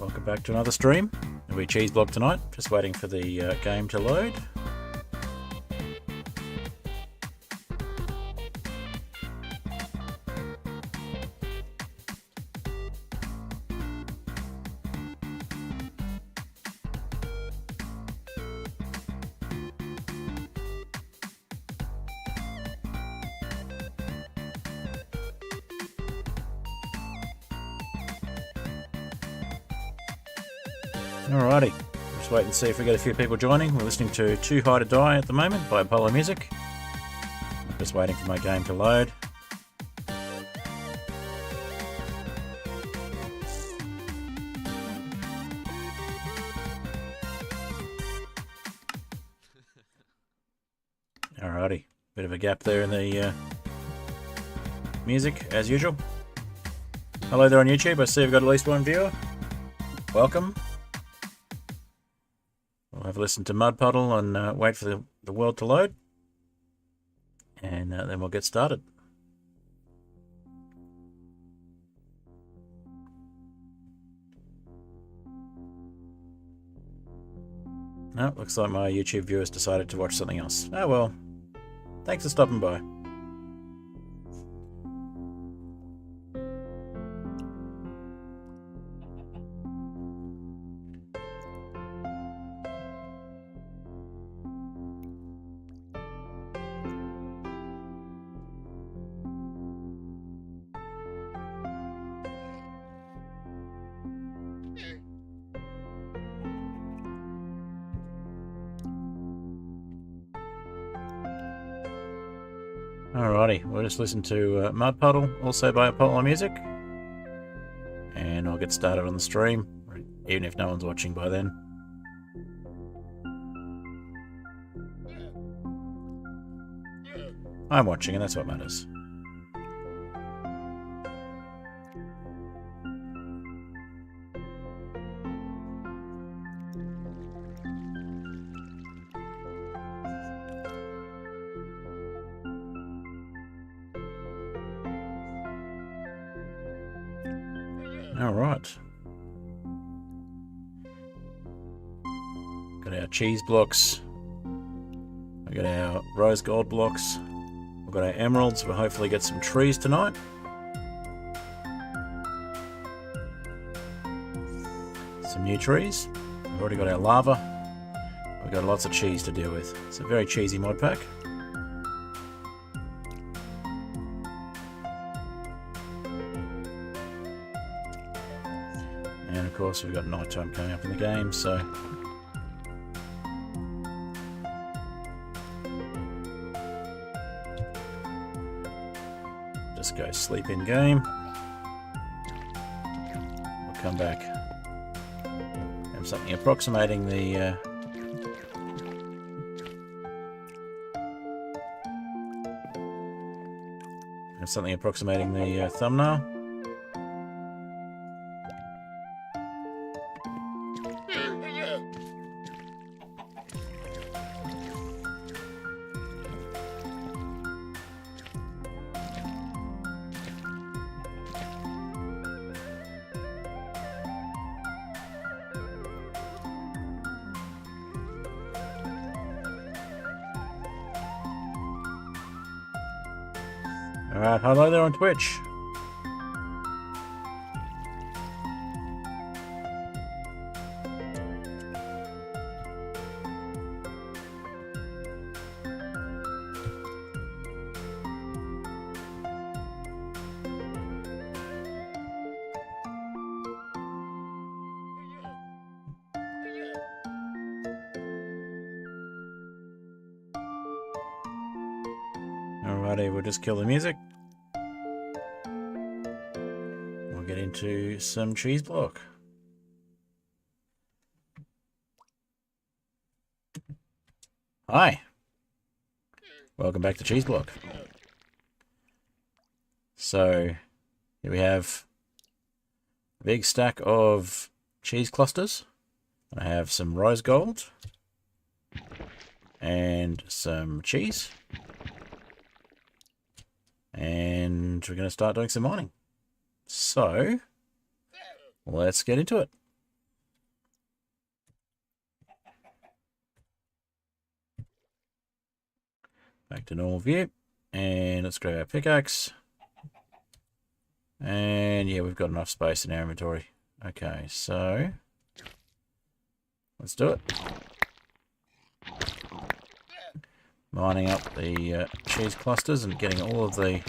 Welcome back to another stream. It'll be Cheeseblock tonight, just waiting for the game to load. Alrighty, just wait and see if we get a few people joining. We're listening to Too High to Die at the moment by Puddle Music. Just waiting for my game to load. Alrighty, bit of a gap there in the music, as usual. Hello there on YouTube, I see we've got at least one viewer. Welcome. We'll have a listen to Puddle and wait for the world to load. And then we'll get started. Oh, looks like my YouTube viewers decided to watch something else. Oh well, thanks for stopping by. Alrighty, we'll just listen to Puddle, also by Puddle Music. And I'll get started on the stream, even if no one's watching by then. I'm watching, and that's what matters. Alright. Got our cheese blocks. We got our rose gold blocks. We've got our emeralds. We'll hopefully get some trees tonight. Some new trees. We've already got our lava. We've got lots of cheese to deal with. It's a very cheesy mod pack. And of course we've got night time coming up in the game, so just go sleep in game. We'll come back. Have something approximating the thumbnail. Alright, hello there on Twitch. Alrighty, we'll just kill the music. We'll get into some cheese block. Hi. Welcome back to Cheese Block. So, here we have a big stack of cheese clusters. I have some rose gold and some cheese. And we're going to start doing some mining. So, let's get into it. Back to normal view. And let's grab our pickaxe. And yeah, we've got enough space in our inventory. Okay, so let's do it. Mining up the cheese clusters and getting all of the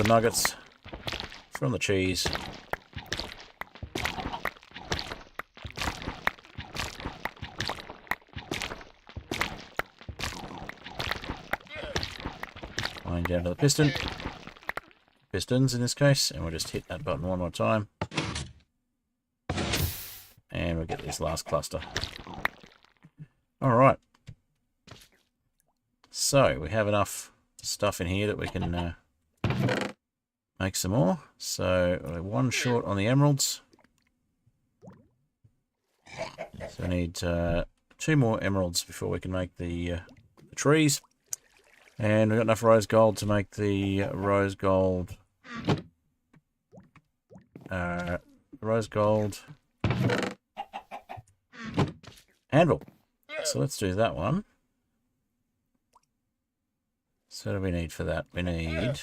nuggets from the cheese. Mining down to the pistons in this case, and we'll just hit that button one more time. And we'll get this last cluster. Alright. So, we have enough stuff in here that we can make some more. So, we're one short on the emeralds. So, we need 2 more emeralds before we can make the trees. And we've got enough rose gold to make the rose gold anvil. So let's do that one. So what do we need for that? We need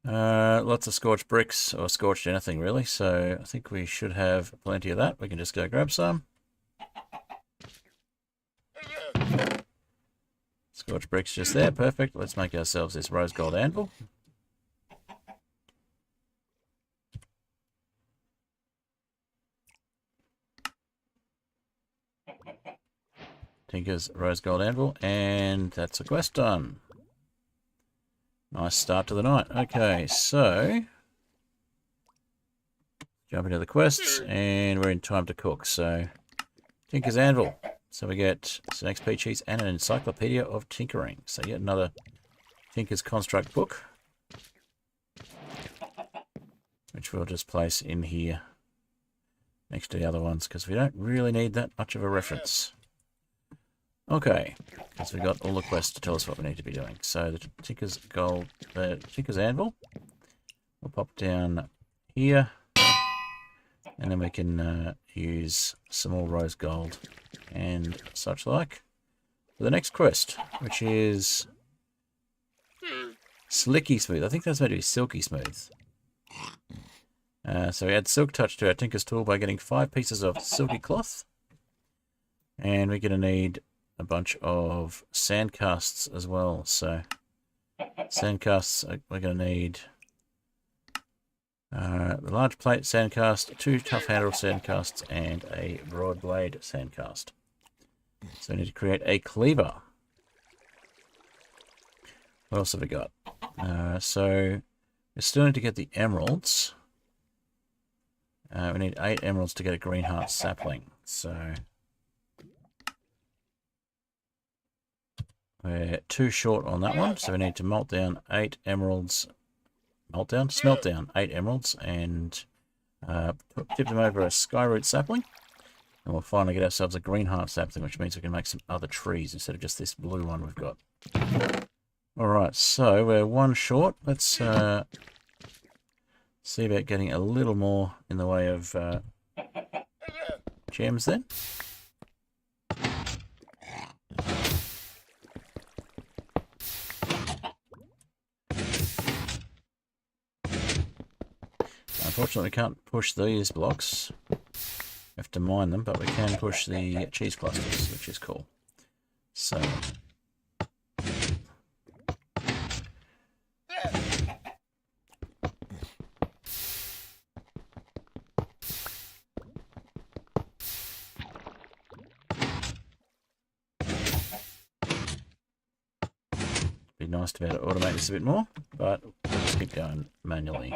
lots of scorched bricks, or scorched anything really, so I think we should have plenty of that. We can just go grab some. Scorched bricks just there, perfect. Let's make ourselves this rose gold anvil. Tinker's Rose Gold Anvil, and that's a quest done. Nice start to the night. Okay, so jump into the quests, and we're in time to cook. So Tinker's Anvil. So we get some XP cheese and an encyclopedia of tinkering. So yet another Tinker's Construct book, which we'll just place in here next to the other ones because we don't really need that much of a reference. Okay, because we've got all the quests to tell us what we need to be doing. So the Tinker's Anvil will pop down here, and then we can use some more rose gold and such like for the next quest, which is Slicky Smooth. I think that's meant to be Silky Smooth. So we add Silk Touch to our Tinker's tool by getting 5 pieces of silky cloth, and we're going to need a bunch of sand casts as well. So sand casts, we're going to need the large plate sand cast, 2 tough handle sand casts, and a broad blade sand cast. So we need to create a cleaver. What else have we got? So we still need to get the emeralds. We need 8 emeralds to get a green heart sapling. So we're 2 short on that one, so we need to smelt down 8 emeralds, and tip them over a skyroot sapling, and we'll finally get ourselves a green heart sapling, which means we can make some other trees instead of just this blue one we've got. Alright, so we're 1 short. Let's see about getting a little more in the way of gems then. Unfortunately, we can't push these blocks. We have to mine them, but we can push the cheese clusters, which is cool. So be nice to be able to automate this a bit more, but we'll just keep going manually.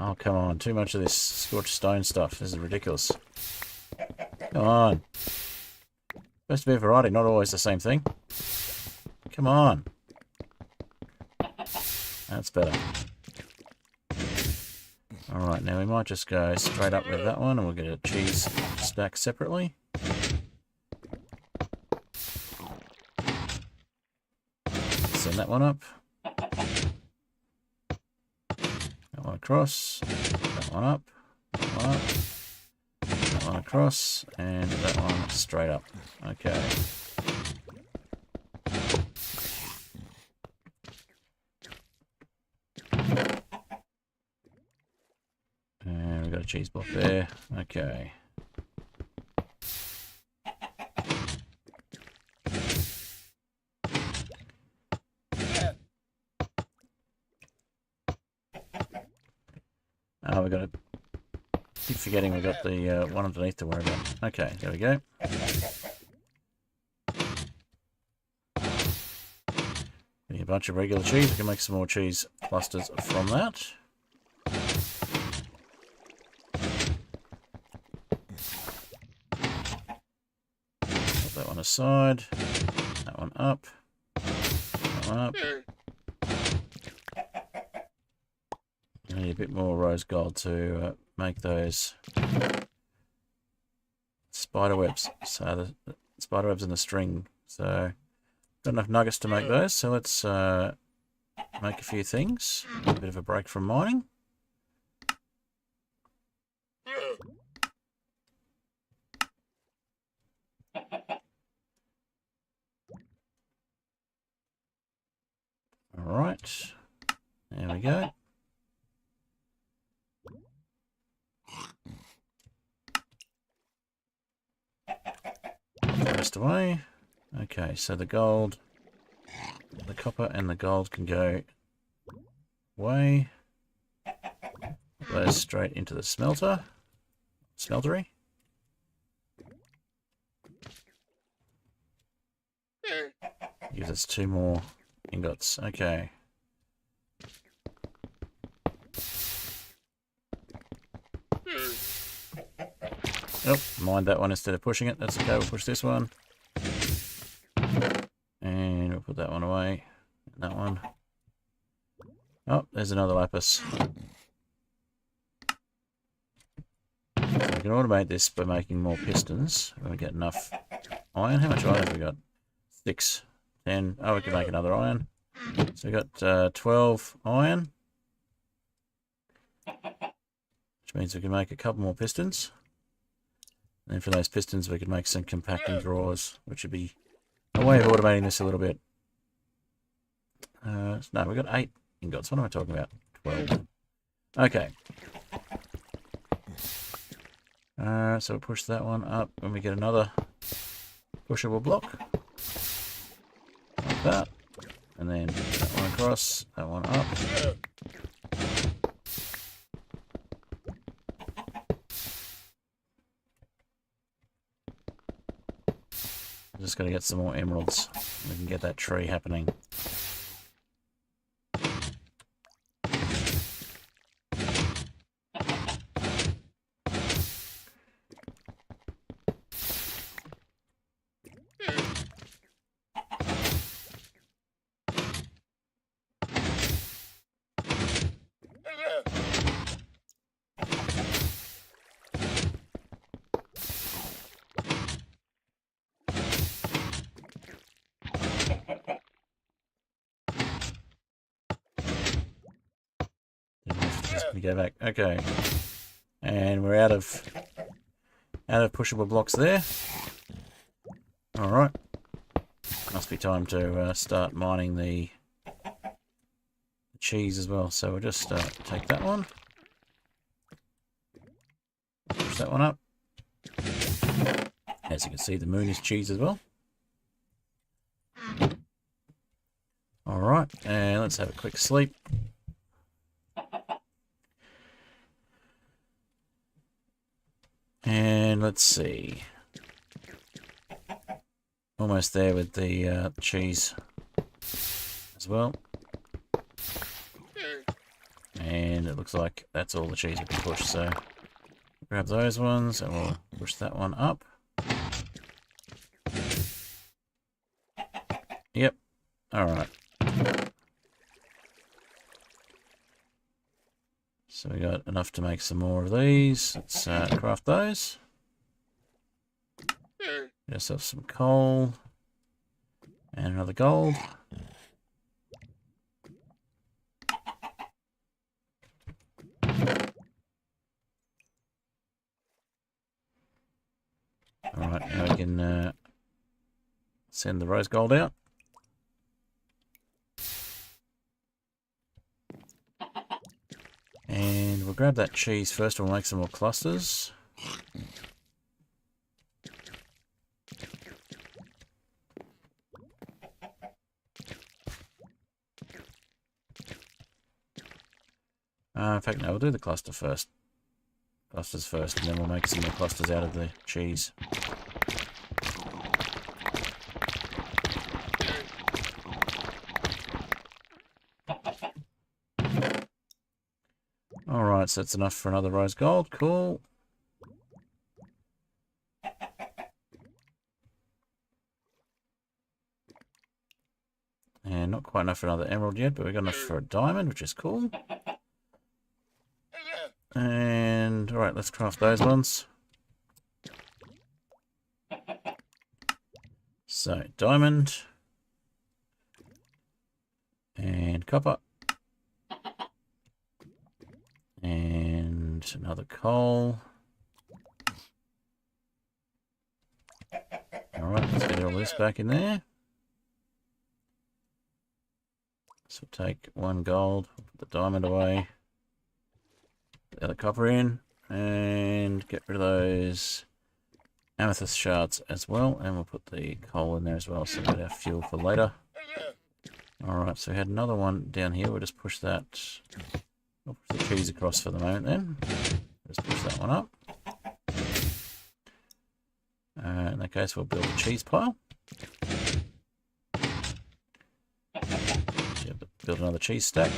Oh, come on. Too much of this scorched stone stuff. This is ridiculous. Come on. Supposed to be a variety, not always the same thing. Come on. That's better. Alright, now we might just go straight up with that one, and we'll get a cheese back separately. Send that one up. That one across. That one up. That one up. That one across. And that one straight up. Okay. And we've got a cheese block there. Okay. Oh, we got to keep forgetting we got the one underneath to worry about. Okay, there we go. Getting a bunch of regular cheese. We can make some more cheese clusters from that. Put that one aside. That one up. That one up. I need a bit more rose gold to make those spider webs. So the spider webs in the string. So got enough nuggets to make those. So let's make a few things. A bit of a break from mining. All right. There we go. Rest away. Okay, so the gold, the copper and the gold can go away. Put those straight into the smeltery. Gives us 2 more ingots. Okay. Oh, mind that one instead of pushing it. That's okay, we'll push this one. And we'll put that one away. That one. Oh, there's another lapis. So we can automate this by making more pistons. When we get enough iron. How much iron have we got? 6, 10. Oh, we can make another iron. So we got 12 iron. Which means we can make a couple more pistons. And for those pistons, we could make some compacting drawers, which would be a way of automating this a little bit. No, we've got 8 ingots. What am I talking about? 12. Okay. So we'll push that one up when we get another pushable block. Like that. And then that one across, that one up. Just got to get some more emeralds. We can get that tree happening. We go back. Okay. And we're out of pushable blocks there. Alright. Must be time to start mining the cheese as well. So we'll just take that one. Push that one up. As you can see, the moon is cheese as well. Alright, and let's have a quick sleep. And let's see. Almost there with the cheese as well. And it looks like that's all the cheese we can push. So grab those ones and we'll push that one up. Yep. Alright. So we got enough to make some more of these. Let's craft those. Get ourselves some coal. And another gold. Alright, now we can send the rose gold out. And we'll grab that cheese first and we'll make some more clusters. In fact, no, we'll do the clusters first, and then we'll make some more clusters out of the cheese. Alright, so that's enough for another rose gold. Cool. And not quite enough for another emerald yet, but we've got enough for a diamond, which is cool. And, alright, let's craft those ones. So, diamond. And copper. And another coal. Alright, let's get all this back in there. So take one gold, put the diamond away. Put the other copper in. And get rid of those amethyst shards as well. And we'll put the coal in there as well, so we get our fuel for later. Alright, so we had another one down here. We'll just push that. We'll push the cheese across for the moment then. Just push that one up. In that case, we'll build a cheese pile. Yeah, build another cheese stack.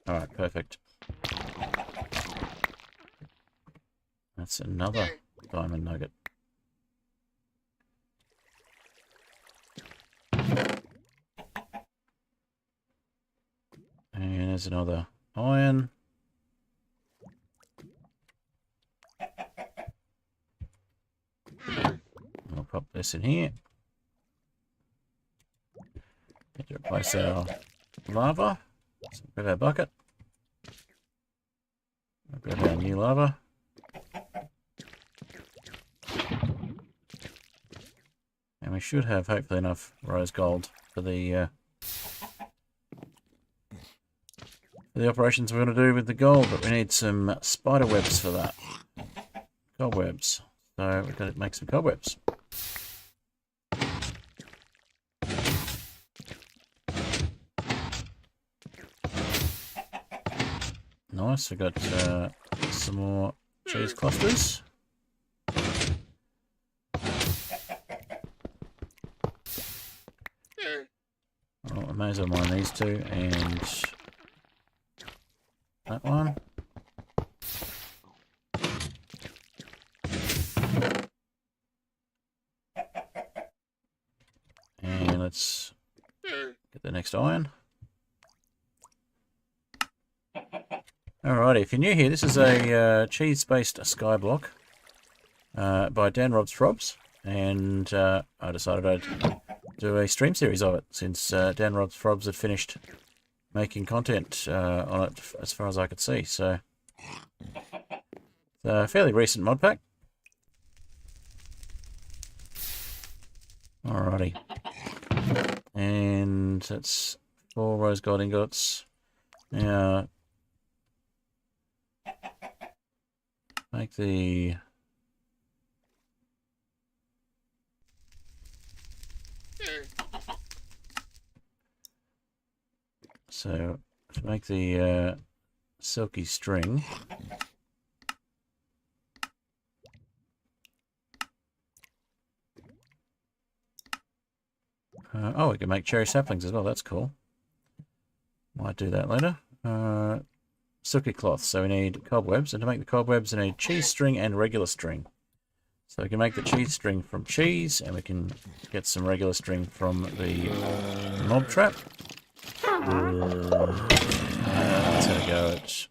Alright, perfect. That's another diamond nugget. And there's another iron. I'll pop this in here. Need to replace our lava. So grab our bucket. I'll grab our new lava. And we should have hopefully enough rose gold for the operations we're going to do with the gold, but we need some spider webs for that. Cobwebs. So we've got to make some cobwebs. Nice, we've got some more cheese clusters. Well, I may as well mine these two and that one. And let's get the next iron. Alrighty, if you're new here, this is a cheese-based skyblock by Dan Rob's Frobs, and I decided I'd do a stream series of it since Dan Rob's Frobs had finished making content on it as far as I could see. So, it's a fairly recent mod pack. Alrighty. And that's 4 rose gold ingots. Now, make the... So, to make the silky string, oh, we can make cherry saplings as well, that's cool. Might do that later. Silky cloth, so we need cobwebs, and to make the cobwebs we need cheese string and regular string. So we can make the cheese string from cheese, and we can get some regular string from the mob trap. Let's have a go at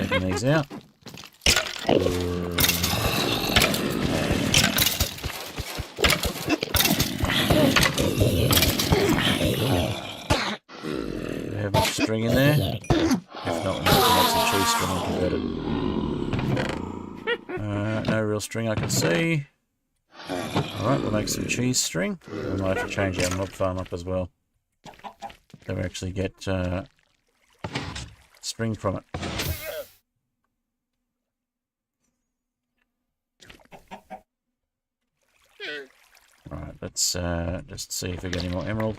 taking these out. Do we have much string in there? If not, we need to make some cheese string and convert it. No real string I can see. Alright, we'll make some cheese string. We might have to change our mob farm up as well, so we actually get string from it. Right, let's just see if we get any more emerald.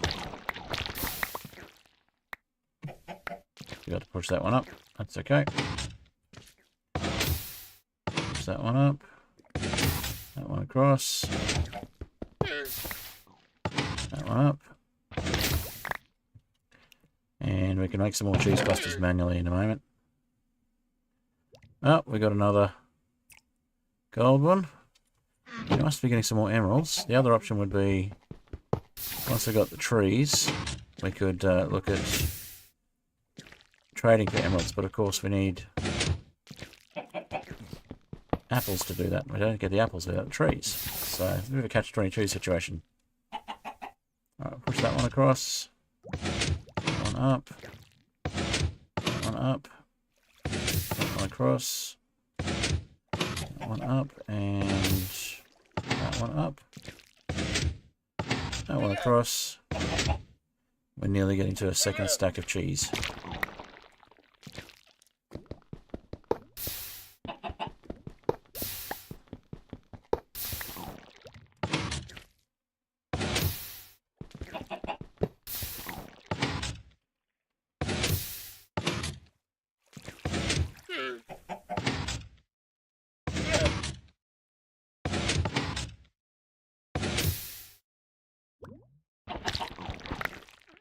We got to push that one up. That's okay. Push that one up. That one across. That one up. And we can make some more cheese clusters manually in a moment. Oh, we got another gold one. We must be getting some more emeralds. The other option would be, once we got the trees, we could look at trading for emeralds, but of course we need apples to do that. We don't get the apples without the trees. So, it's a bit of a catch-22 situation. Alright, push that one across. That one up. That one up. That one across. That one up, and that one up. That one across. We're nearly getting to a second stack of cheese.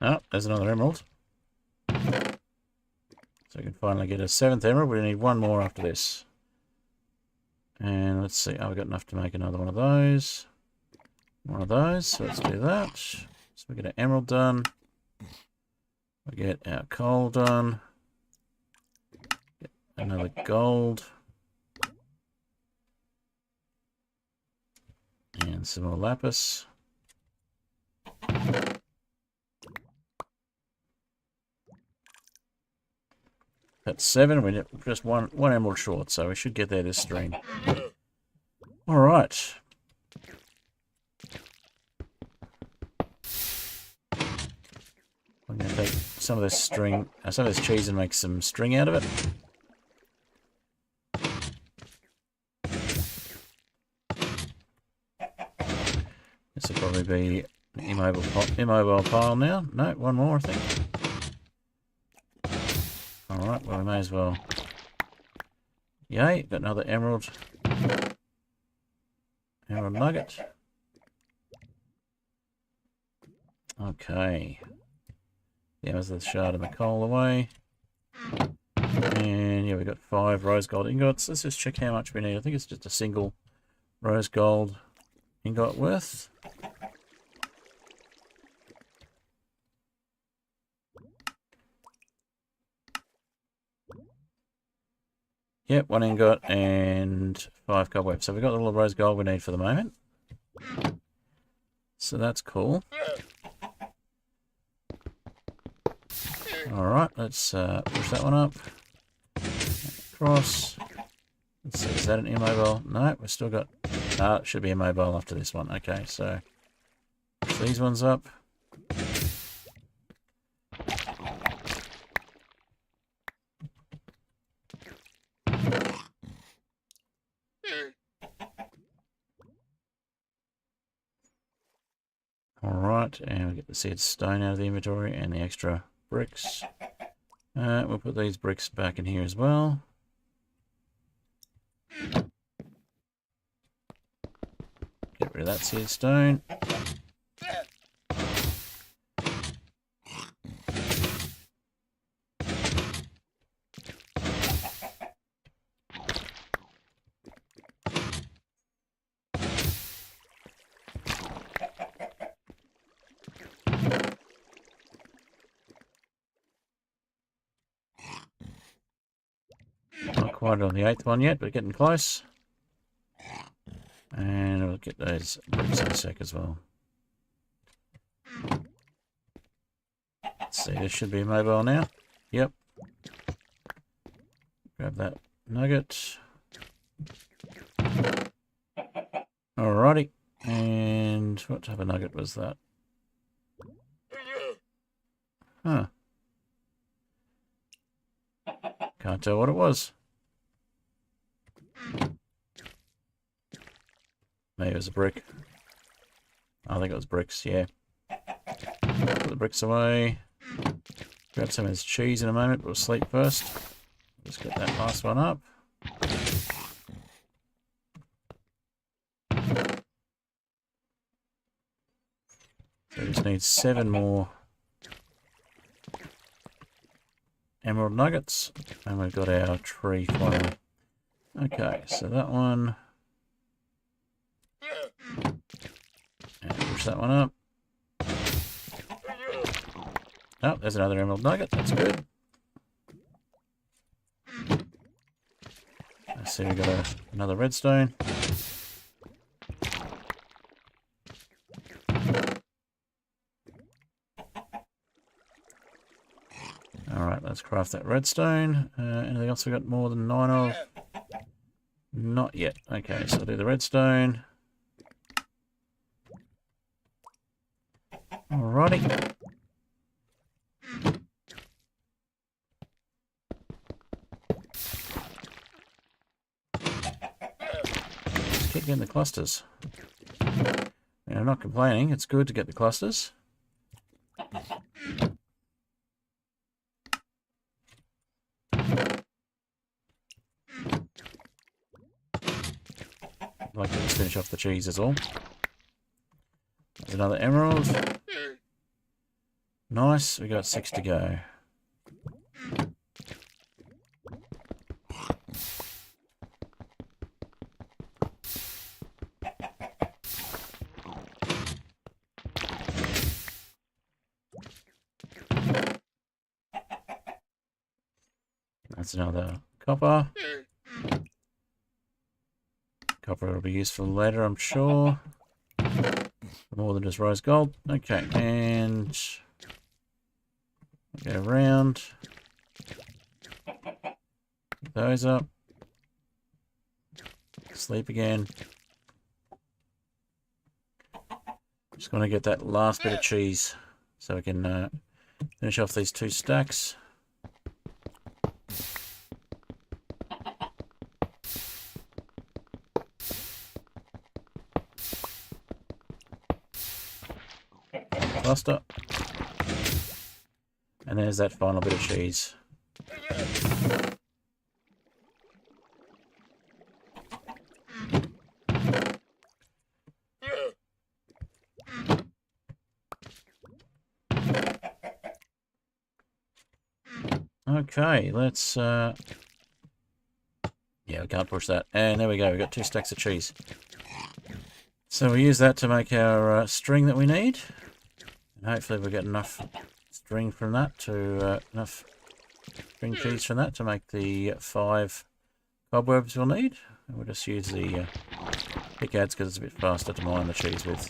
Oh, there's another emerald. So we can finally get a 7th emerald. We need one more after this. And let's see. Oh, we've got enough to make another one of those. One of those. So let's do that. So we get an emerald done. We get our coal done. Get another gold. And some more lapis. That's 7. We're just one emerald short, so we should get there this stream. Alright. I'm going to take some of this string, some of this cheese and make some string out of it. This will probably be an immobile pile now. No, one more I think. Alright, well we may as well. Yay, got another emerald. Emerald nugget. Okay. Yeah, there's the shard and the coal away. And yeah, we got 5 rose gold ingots. Let's just check how much we need. I think it's just a single rose gold ingot worth. Yep, 1 ingot and 5 cobwebs. So we've got the little rose gold we need for the moment. So that's cool. Alright, let's push that one up. Across. Let's see, is that an immobile? No, we've still got... Ah, it should be immobile after this one. Okay, so push these ones up. Alright, and we'll get the seared stone out of the inventory and the extra bricks. We'll put these bricks back in here as well. Get rid of that seared stone. quite on the 8th one yet, but getting close. And we'll get those bricks in a sec as well. Let's see, this should be mobile now. Yep. Grab that nugget. Alrighty. And what type of nugget was that? Huh. Can't tell what it was. Maybe it was a brick. I think it was bricks, yeah. Put the bricks away. Grab some of this cheese in a moment, but we'll sleep first. Just get that last one up. So we just need 7 more emerald nuggets, and we've got our tree finally. Okay, so that one. And push that one up. Oh, there's another emerald nugget. That's good. I see we got another redstone. Alright, let's craft that redstone. Anything else we got more than 9 of? Not yet. Okay, so I'll do the redstone. Alrighty. Just keep getting the clusters. And I'm not complaining, it's good to get the clusters. I'd like to just finish off the cheese is all. There's another emerald. Nice, we got 6 to go. That's another copper. Copper will be useful later, I'm sure. More than just rose gold. Okay, and go around. Pick those up. Sleep again. Just going to get that last bit of cheese so we can finish off these 2 stacks. Cluster. And there's that final bit of cheese. Okay, let's yeah, we can't push that. And there we go, we've got 2 stacks of cheese. So we use that to make our string that we need. And hopefully we'll get enough string from that to enough string cheese from that to make the 5 cobwebs we'll need. And we'll just use the pickaxe because it's a bit faster to mine the cheese with.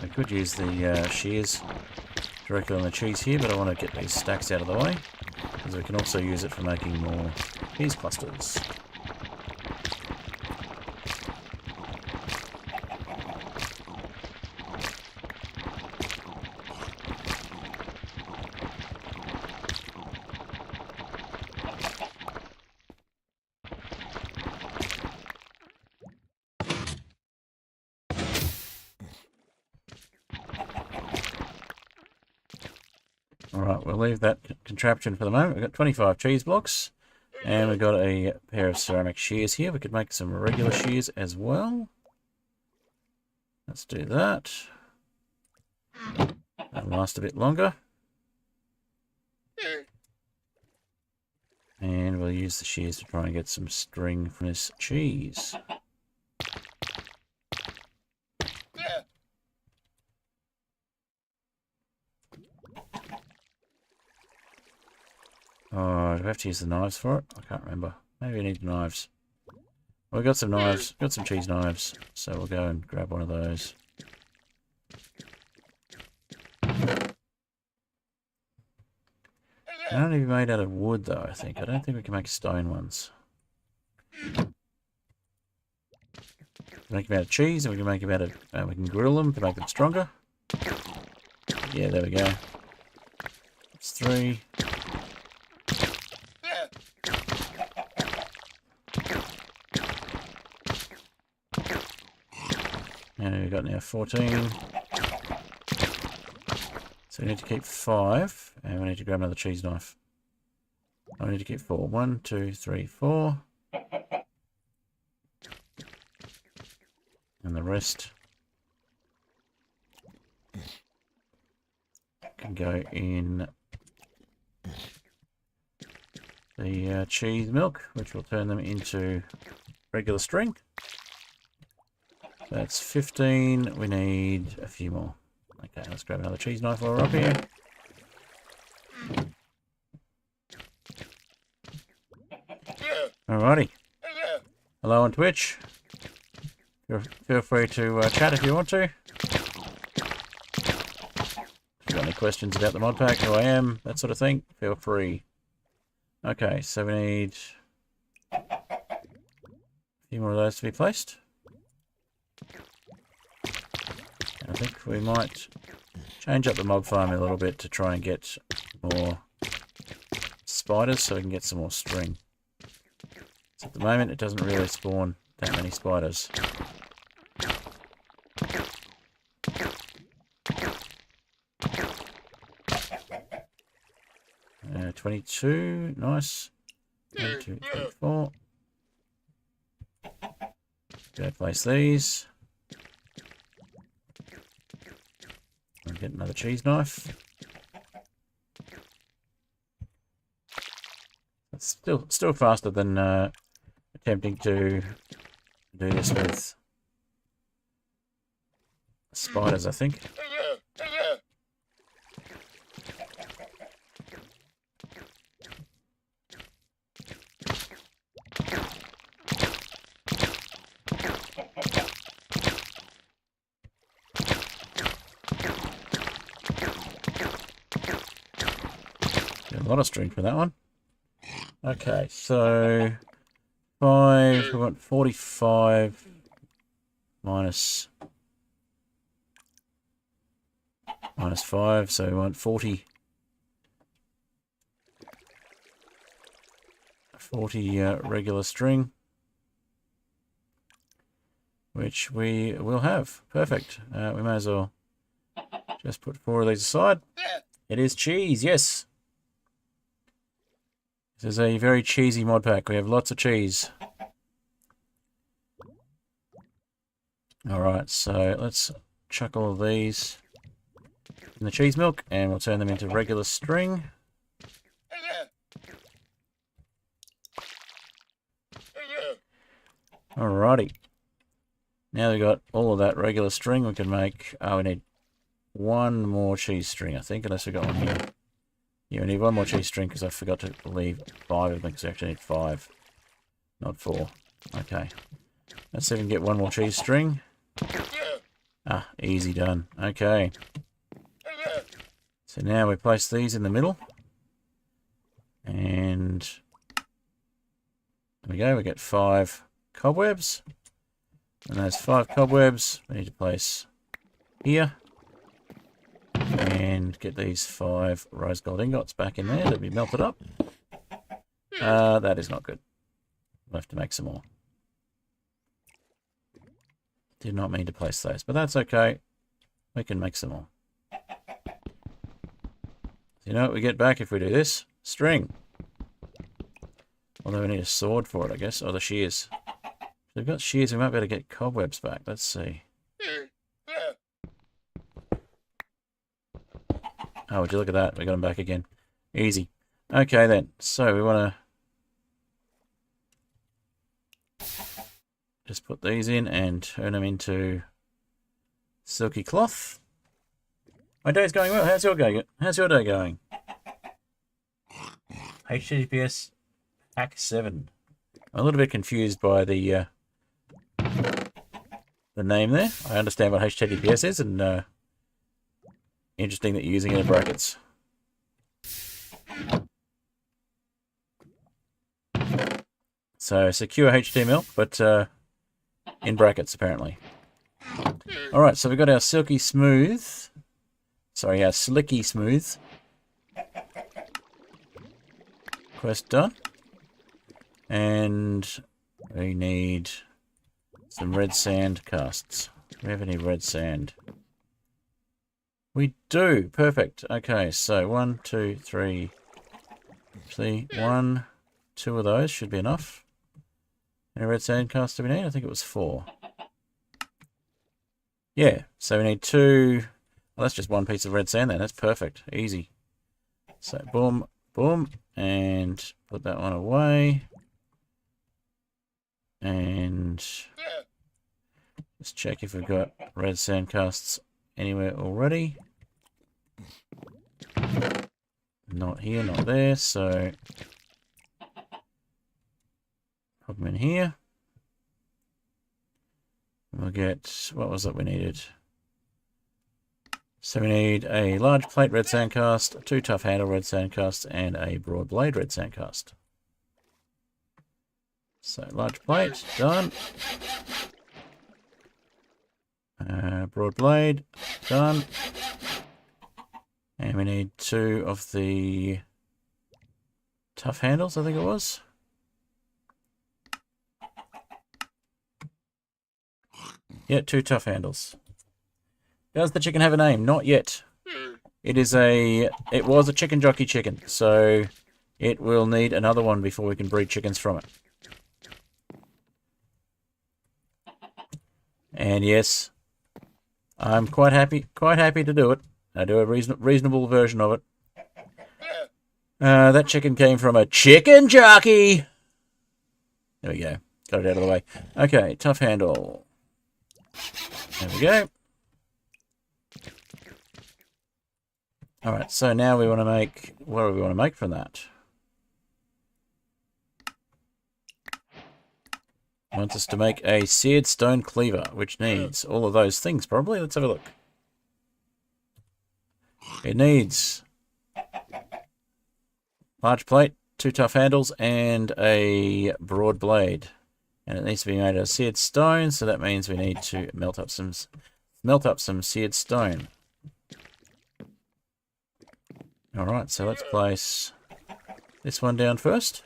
I could use the shears directly on the cheese here, but I want to get these stacks out of the way because we can also use it for making more cheese clusters. Alright, we'll leave that contraption for the moment. We've got 25 cheese blocks. And we've got a pair of ceramic shears here. We could make some regular shears as well. Let's do that. That'll last a bit longer. And we'll use the shears to try and get some string from this cheese. Oh, do we have to use the knives for it? I can't remember. Maybe we need the knives. Well, we got some knives. Got some cheese knives. So we'll go and grab one of those. They don't need to be made out of wood, though, I think. I don't think we can make stone ones. Make them out of cheese, and we can make them out of... we can grill them to make them stronger. Yeah, there we go. That's 3. And we've got now 14. So we need to keep 5, and we need to grab another cheese knife. I need to keep 4. 1, 2, 3, 4. And the rest can go in the cheese milk, which will turn them into regular string. That's 15. We need a few more. Okay, let's grab another cheese knife while we're up here. Alrighty. Hello on Twitch. Feel free to chat if you want to. If you've got any questions about the mod pack, who I am, that sort of thing, feel free. Okay, so we need a few more of those to be placed. I think we might change up the mob farm a little bit to try and get more spiders so we can get some more string. So at the moment it doesn't really spawn that many spiders. 22, nice. 1, 2, 3, 4. Go place these. And get another cheese knife. It's still faster than attempting to do this with spiders, I think. A lot of string for that one. Okay, so 5, we want 45 minus 5, so we want 40 regular string, which we will have. Perfect. We may as well just put 4 of these aside. It is cheese, yes. This is a very cheesy mod pack. We have lots of cheese. Alright, so let's chuck all of these in the cheese milk and we'll turn them into regular string. Alrighty. Now we've got all of that regular string, we can make... we need 1 more cheese string, I think, unless we've got one here. Yeah, we need 1 more cheese string because I forgot to leave 5 of them because we actually need 5, not 4. Okay. Let's see if we can get 1 more cheese string. Ah, easy done. Okay. So now we place these in the middle. And there we go, we get 5 cobwebs. And those 5 cobwebs we need to place here. And get these 5 rose gold ingots back in there to be melted up. That is not good. We'll have to make some more. Did not mean to place those, but that's okay. We can make some more. So you know what we get back if we do this? String. Although we need a sword for it, I guess. Or the shears. If we've got shears, we might be able to get cobwebs back. Let's see. Oh, would you look at that? We got them back again. Easy. Okay then. So we want to just put these in and turn them into silky cloth. My day's going well. How's your day going? HTTPS Hack 7. I'm a little bit confused by the name there. I understand what HTTPS is, and interesting that you're using it in brackets. So secure HTML, but in brackets apparently. Alright, so we've got our silky smooth. Sorry, our slicky smooth. Quest done. And we need some red sand casts. Do we have any red sand? We do. Perfect. Okay, so 1, 2, 3. See, 1, 2 of those should be enough. Any red sand casts do we need? I think it was 4. Yeah, so we need 2. Well, that's just 1 piece of red sand then. That's perfect. Easy. So, boom, boom. And put that one away. And just check if we've got red sand casts anywhere already. Not here, not there. So, put them in here. We'll get, what was it we needed? So we need a large plate red sand cast, 2 tough handle red sand casts, and a broad blade red sand cast. So large plate, done. Broad blade, done. And we need 2 of the tough handles, I think it was. Yeah, 2 tough handles. Does the chicken have a name? Not yet. It was a chicken jockey chicken, so it will need another one before we can breed chickens from it. And yes, I'm quite happy to do it. I do a reasonable version of it. That chicken came from a chicken jockey. There we go. Got it out of the way. Okay, tough handle. There we go. Alright, so now we want to make... What do we want to make from that? Wants us to make a seared stone cleaver, which needs all of those things probably. Let's have a look. It needs large plate, 2 tough handles, and a broad blade. And it needs to be made of seared stone, so that means we need to melt up some seared stone. Alright, so let's place this one down first.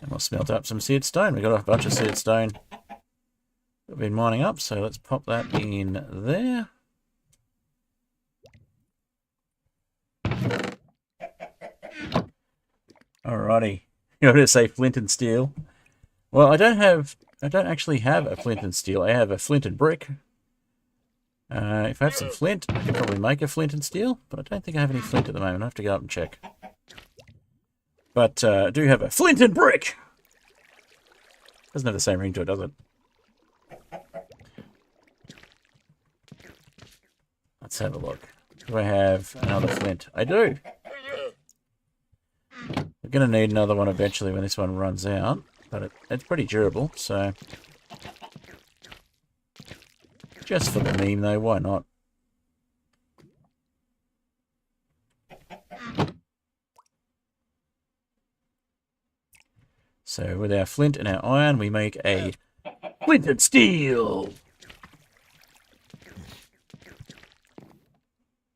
And we'll smelt up some seared stone. We've got a bunch of seared stone we've been mining up, so let's pop that in there. Alrighty. You're going to say flint and steel. Well, I don't actually have a flint and steel. I have a flint and brick. If I have some flint, I could probably make a flint and steel, but I don't think I have any flint at the moment. I have to go up and check. But I do have a flint and brick! Doesn't have the same ring to it, does it? Let's have a look. Do I have another flint? I do! We're going to need another one eventually when this one runs out, but it's pretty durable, so... Just for the meme though, why not? So with our flint and our iron, we make a flint and steel!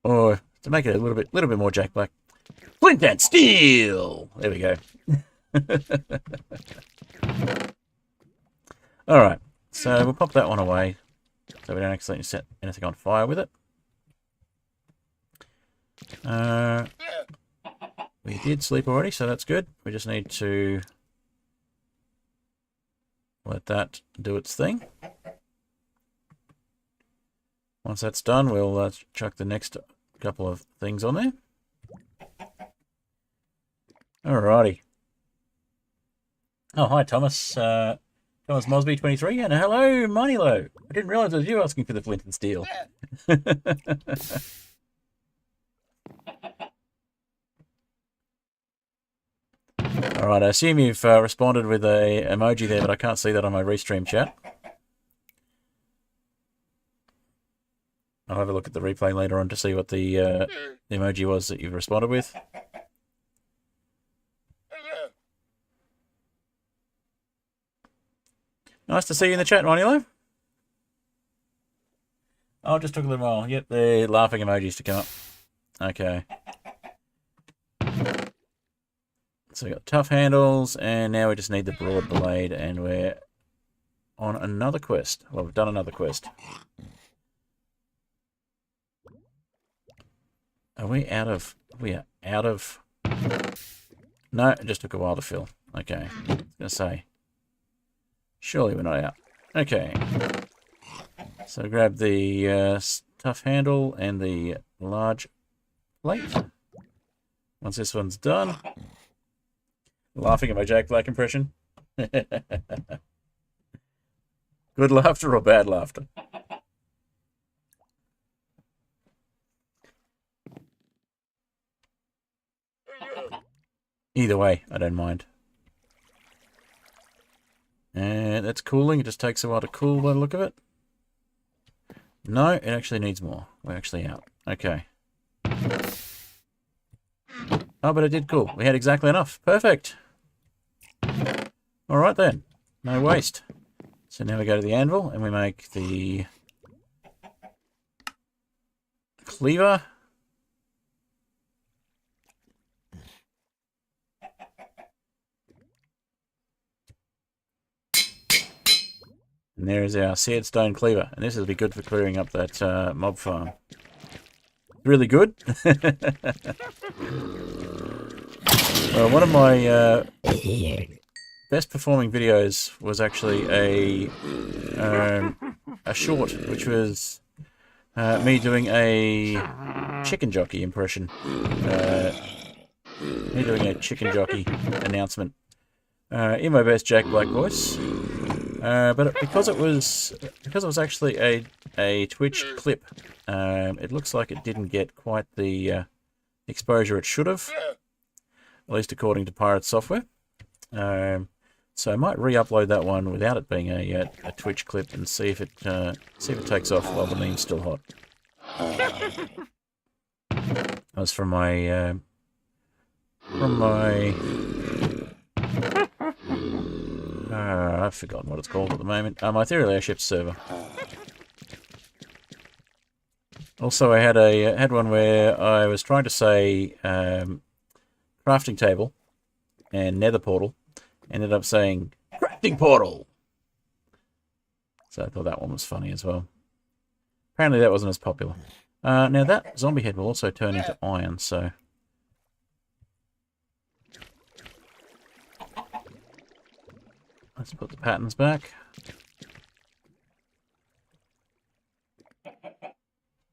Or, to make it a little bit more Jack Black, flint and steel! There we go. Alright, so we'll pop that one away, so we don't accidentally set anything on fire with it. We did sleep already, so that's good. We just need to let that do its thing. Once that's done, we'll chuck the next couple of things on there. Alrighty. Oh, hi, Thomas. Thomas Mosby 23, and hello, Moneylo. I didn't realise it was you asking for the flint and steel. Alright, I assume you've responded with a emoji there, but I can't see that on my restream chat. I'll have a look at the replay later on to see what the emoji was that you've responded with. Nice to see you in the chat, Ronilo. Oh, it just took a little while. Yep, the laughing emojis to come up. Okay. So we got tough handles, and now we just need the broad blade, and we're on another quest. Well, we've done another quest. Are we out of... We are out of... No, it just took a while to fill. Okay. I was going to say. Surely we're not out. Okay. So grab the tough handle and the large plate. Once this one's done... Laughing at my Jack Black impression. Good laughter or bad laughter? Either way, I don't mind. And that's cooling. It just takes a while to cool by the look of it. No, it actually needs more. We're actually out. Okay. Oh, but it did cool. We had exactly enough. Perfect. Alright then. No waste. So now we go to the anvil and we make the cleaver. And there is our seared stone cleaver. And this will be good for clearing up that mob farm. Really good. Well, one of my best performing videos was actually a short, which was me doing a chicken jockey impression. Me doing a chicken jockey announcement in my best Jack Black voice. But because it was actually a Twitch clip, it looks like it didn't get quite the exposure it should have, at least according to Pirate Software. So I might re-upload that one without it being a Twitch clip and see if it takes off while the meme's still hot. That was from my I've forgotten what it's called at the moment. My Ethereal Airships server. Also, I had one where I was trying to say crafting table and nether portal. Ended up saying crafting portal. So I thought that one was funny as well. Apparently that wasn't as popular. Now that zombie head will also turn into iron, so... Let's put the patterns back.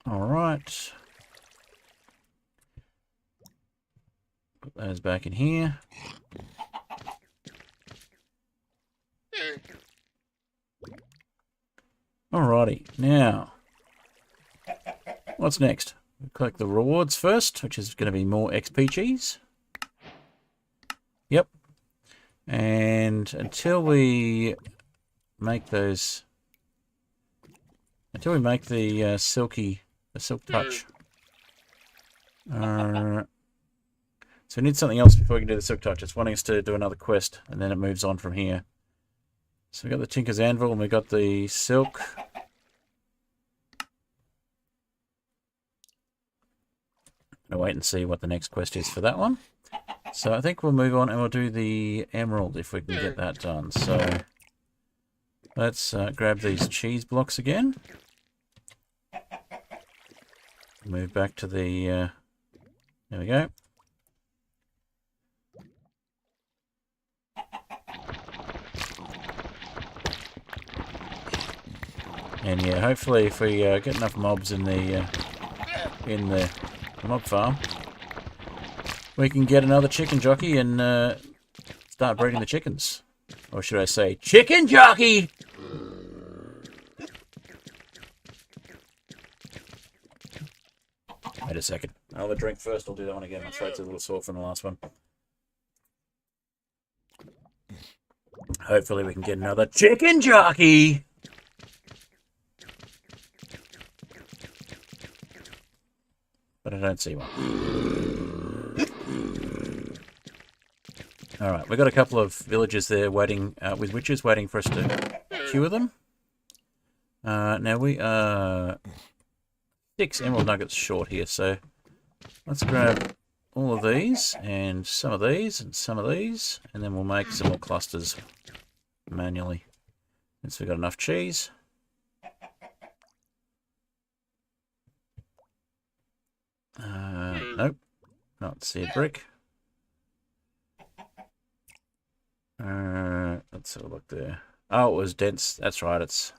Alright. Put those back in here. Alrighty, now, what's next? We'll collect the rewards first, which is going to be more XP cheese. Yep. And until we make those, until we make the silk touch. So we need something else before we can do the silk touch. It's wanting us to do another quest, and then it moves on from here. So we got the Tinker's Anvil, and we got the silk. I'll wait and see what the next quest is for that one. So I think we'll move on and we'll do the emerald if we can get that done. So let's grab these cheese blocks again. Move back to the... there we go. And yeah, hopefully if we get enough mobs in the mob farm, we can get another chicken jockey and start breeding the chickens. Or should I say, chicken jockey! Wait a second. I'll have a drink first. I'll do that one again. My throat's a little sore from the last one. Hopefully we can get another chicken jockey. But I don't see one. Alright, we've got a couple of villagers there waiting, with witches waiting for us to cure them. Now we are 6 emerald nuggets short here, so let's grab all of these, and some of these, and some of these, and then we'll make some more clusters manually. Once we've got enough cheese. Nope. Not seed brick. Let's have a look there. Oh, it was dense. That's right, it's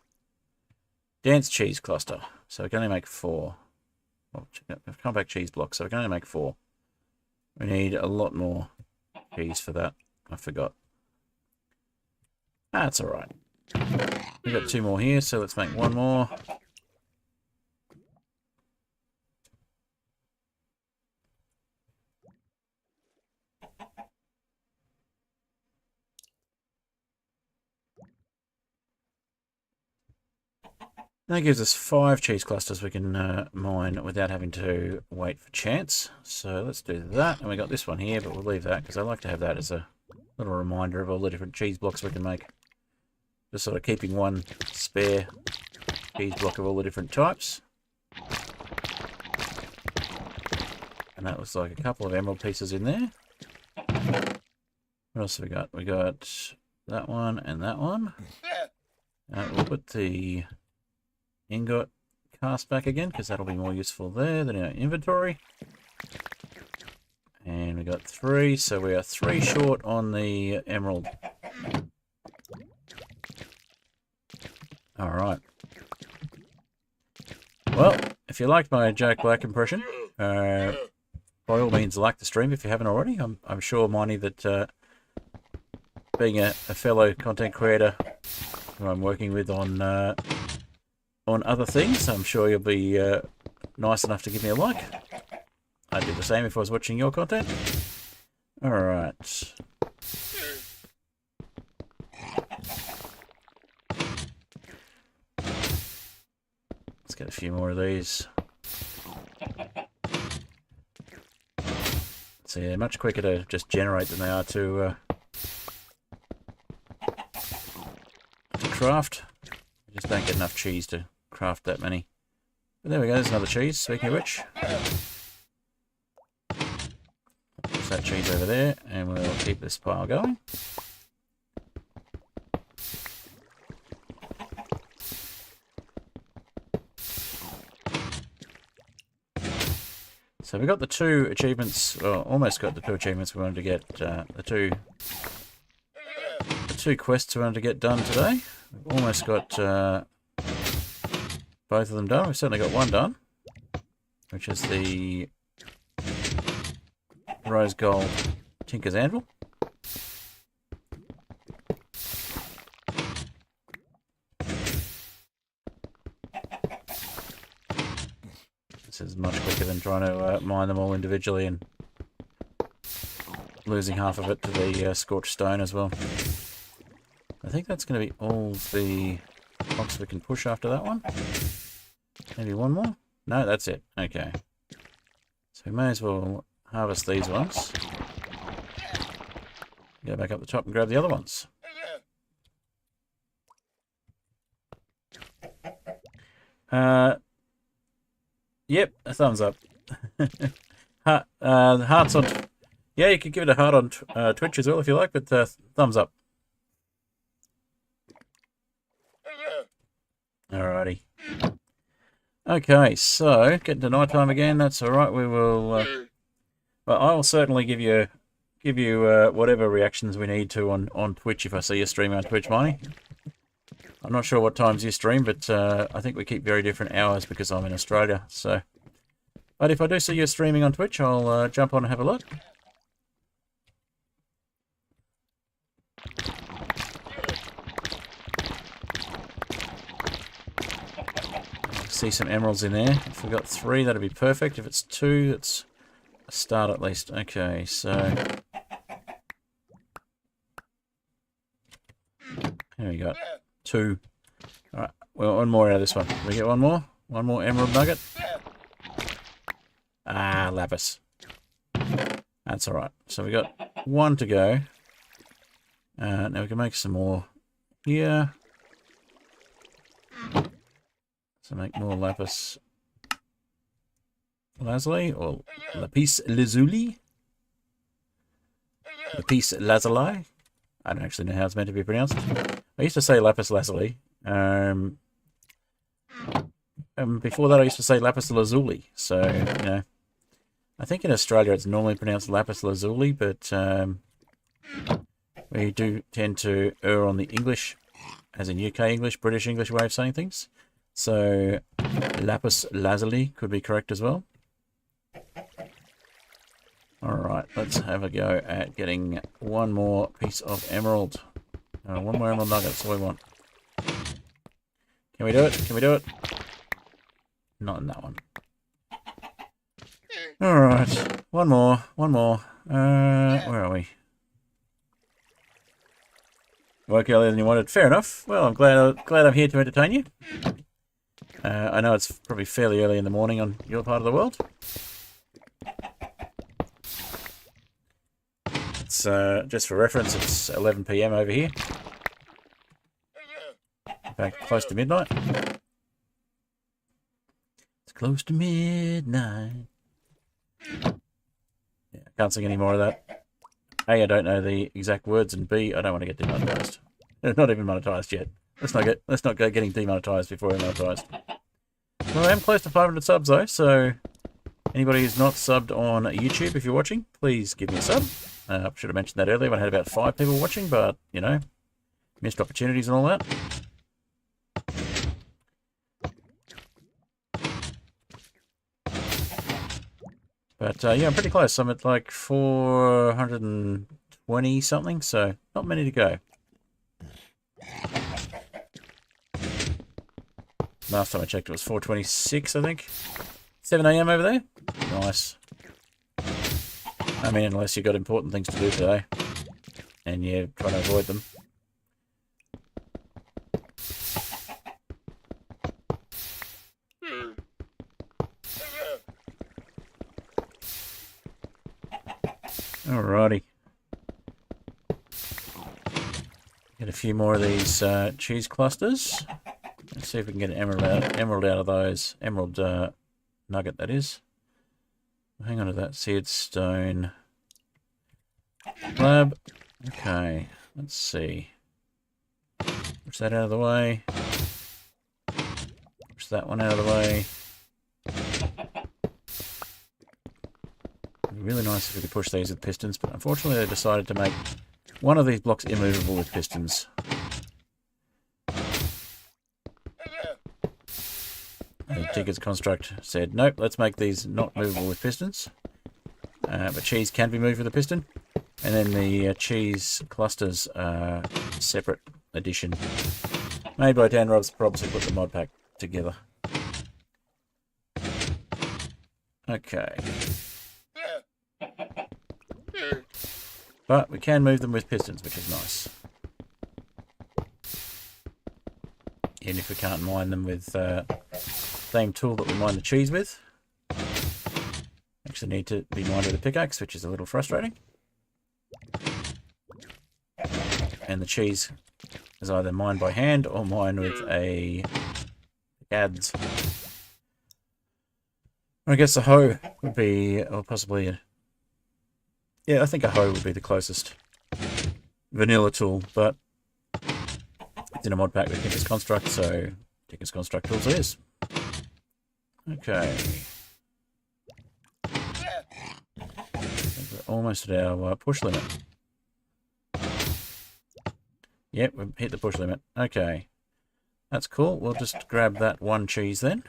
dense cheese cluster. So we can only make 4. Well, compact cheese blocks, so we can only make 4. We need a lot more cheese for that. I forgot. That's alright. We've got 2 more here, so let's make 1 more. That gives us 5 cheese clusters we can mine without having to wait for chance. So let's do that. And we got this one here, but we'll leave that because I like to have that as a little reminder of all the different cheese blocks we can make. Just sort of keeping one spare cheese block of all the different types. And that looks like a couple of emerald pieces in there. What else have we got? We got that one and that one. We'll put the ingot cast back again because that'll be more useful there than our inventory. And we got 3, so we are 3 short on the emerald. Alright. Well, if you liked my Jack Black impression, by all means like the stream if you haven't already. I'm sure, Miney, that being a fellow content creator who I'm working with on other things, I'm sure you'll be nice enough to give me a like. I'd do the same if I was watching your content. Alright. Let's get a few more of these. So yeah, much quicker to just generate than they are to craft. I just don't get enough cheese to craft that many. But there we go, there's another cheese, speaking of which. Push that cheese over there, and we'll keep this pile going. So we got the 2 achievements, well, almost got the 2 achievements we wanted to get, the two quests we wanted to get done today. We've almost got both of them done. We've certainly got one done, which is the Rose Gold Anvil. This is much quicker than trying to mine them all individually and losing half of it to the scorched stone as well. I think that's going to be all the blocks we can push after that one. Maybe one more? No, that's it. Okay. So we may as well harvest these ones. Go back up the top and grab the other ones. Yep, a thumbs up. Hearts on... Yeah, you can give it a heart on Twitch as well if you like, but thumbs up. Alrighty. Okay, so getting to night time again. That's all right. We will. Well, I will certainly give you whatever reactions we need to on Twitch if I see you streaming on Twitch, Miney. I'm not sure what times you stream, but I think we keep very different hours because I'm in Australia. So, but if I do see you streaming on Twitch, I'll jump on and have a look. See some emeralds in there. If we've got 3, that'd be perfect. If it's 2, it's a start at least. Okay, so got? 2. Alright, well, one more out of this one. Can we get one more? One more emerald nugget? Ah, lapis. That's alright. So we got 1 to go. Now we can make some more here. So make more lapis lazuli or lapis lazuli. Lapis lazuli. I don't actually know how it's meant to be pronounced. I used to say lapis lazuli. Before that I used to say lapis lazuli. So, you know, I think in Australia it's normally pronounced lapis lazuli, but we do tend to err on the English, as in UK English, British English way of saying things. So lapis lazuli could be correct as well. Alright, let's have a go at getting one more piece of emerald. One more emerald nugget, that's all we want. Can we do it? Can we do it? Not in that one. Alright, one more. Where are we? Work earlier than you wanted. Fair enough. Well, I'm glad I'm here to entertain you. I know it's probably fairly early in the morning on your part of the world. It's just for reference, it's 11 PM over here. In fact, close to midnight. It's close to midnight. Yeah, I can't sing any more of that. A, I don't know the exact words, and B, I don't want to get demonetized. Not even monetized yet. Let's not go getting demonetized before we're monetized. Well, I am close to 500 subs though, so anybody who's not subbed on YouTube, if you're watching, please give me a sub. I should have mentioned that earlier when I had about 5 people watching, but, you know, missed opportunities and all that. But, yeah, I'm pretty close. I'm at like 420 something, so not many to go. Last time I checked it was 4:26, I think. 7 AM over there? Nice. I mean, unless you've got important things to do today. And you're trying to avoid them. Alrighty. Get a few more of these cheese clusters. Let's see if we can get an emerald out of those. Emerald nugget, that is. Hang on to that. Seared stone. Slab. Okay. Let's see. Push that out of the way. Push that one out of the way. It'd be really nice if we could push these with pistons, but unfortunately they decided to make one of these blocks immovable with pistons. Tinker's construct said, nope, let's make these not movable with pistons. But cheese can be moved with a piston. And then the cheese clusters are separate edition. Made by Dan Robs Probs, who put the mod pack together. Okay. But we can move them with pistons, which is nice. Even if we can't mine them with same tool that we mine the cheese with. Actually need to be mined with a pickaxe, which is a little frustrating. And the cheese is either mined by hand or mined with a adze. I guess a hoe would be, or possibly a... Yeah, I think a hoe would be the closest vanilla tool, but it's in a mod pack with Tinker's Construct, so Tinker's Construct tools it is. Okay. We're almost at our push limit. Yep, we've hit the push limit. Okay. That's cool. We'll just grab that one cheese then.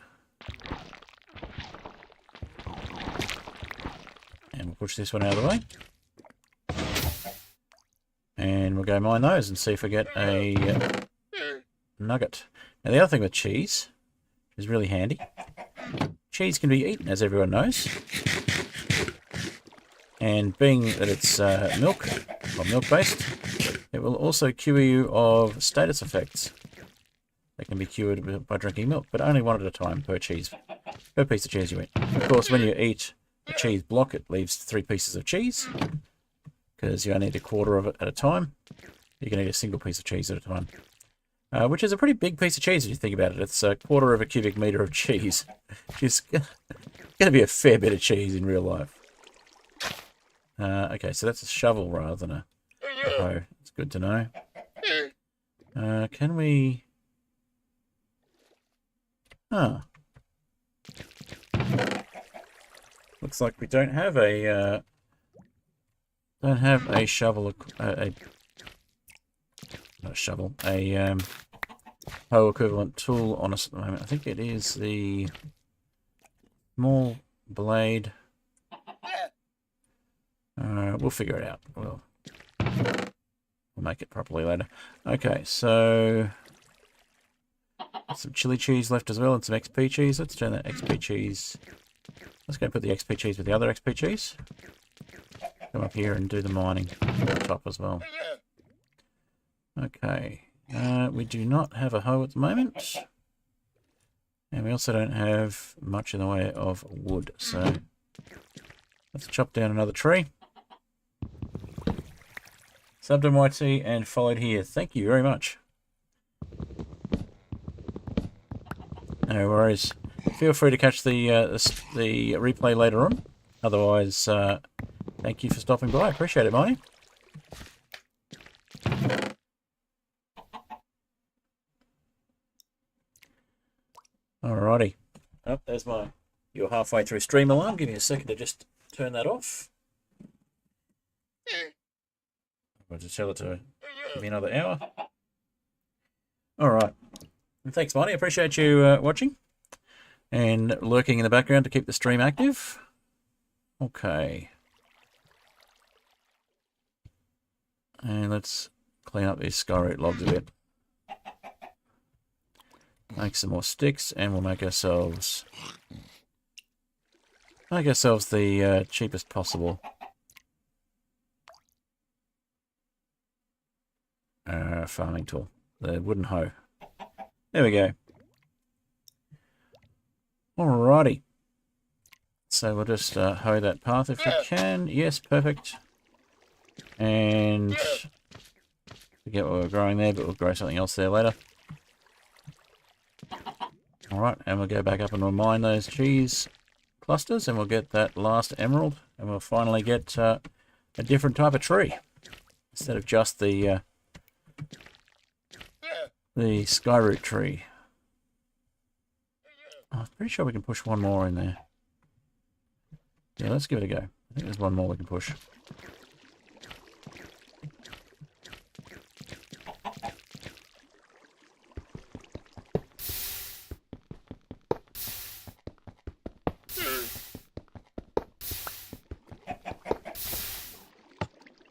And we'll push this one out of the way. And we'll go mine those and see if we get a nugget. Now the other thing with cheese is really handy. Cheese can be eaten, as everyone knows. And being that it's milk, or milk-based. It will also cure you of status effects. They can be cured by drinking milk, but only one at a time per piece of cheese you eat. Of course, when you eat a cheese block, it leaves 3 pieces of cheese, because you only eat a quarter of it at a time. You can eat a single piece of cheese at a time, which is a pretty big piece of cheese if you think about it. It's a quarter of a cubic meter of cheese, which is going to be a fair bit of cheese in real life. Okay, so that's a shovel rather than a hoe. It's good to know. Can we... Huh. Looks like we don't have a shovel, not a shovel, a hoe equivalent tool on us at the moment. I think it is the small blade. We'll figure it out. We'll make it properly later. Okay, so some chili cheese left as well, and some XP cheese. Let's turn that XP cheese. Let's go put the XP cheese with the other XP cheese. Come up here and do the mining on top as well. Okay. We do not have a hoe at the moment. And we also don't have much in the way of wood. So let's chop down another tree. Subbed on YT and followed here. Thank you very much. No worries. Feel free to catch the replay later on. Otherwise, thank you for stopping by. I appreciate it, Marty. Alrighty. Oh, there's my... You're halfway through stream alarm. Give me a second to just turn that off. I'll just tell it to give me another hour. Alright. Thanks, Marty. I appreciate you watching and lurking in the background to keep the stream active. Okay. And let's clean up these skyroot logs a bit. Make some more sticks, and we'll make ourselves the cheapest possible farming tool, the wooden hoe. There we go. Alrighty. So we'll just hoe that path if we can. Yes, perfect. And forget what we're growing there, but we'll grow something else there later. Alright, and we'll go back up and we'll mine those cheese clusters, and we'll get that last emerald, and we'll finally get a different type of tree instead of just the skyroot tree. Oh, I'm pretty sure we can push one more in there. Yeah, let's give it a go. I think there's one more we can push.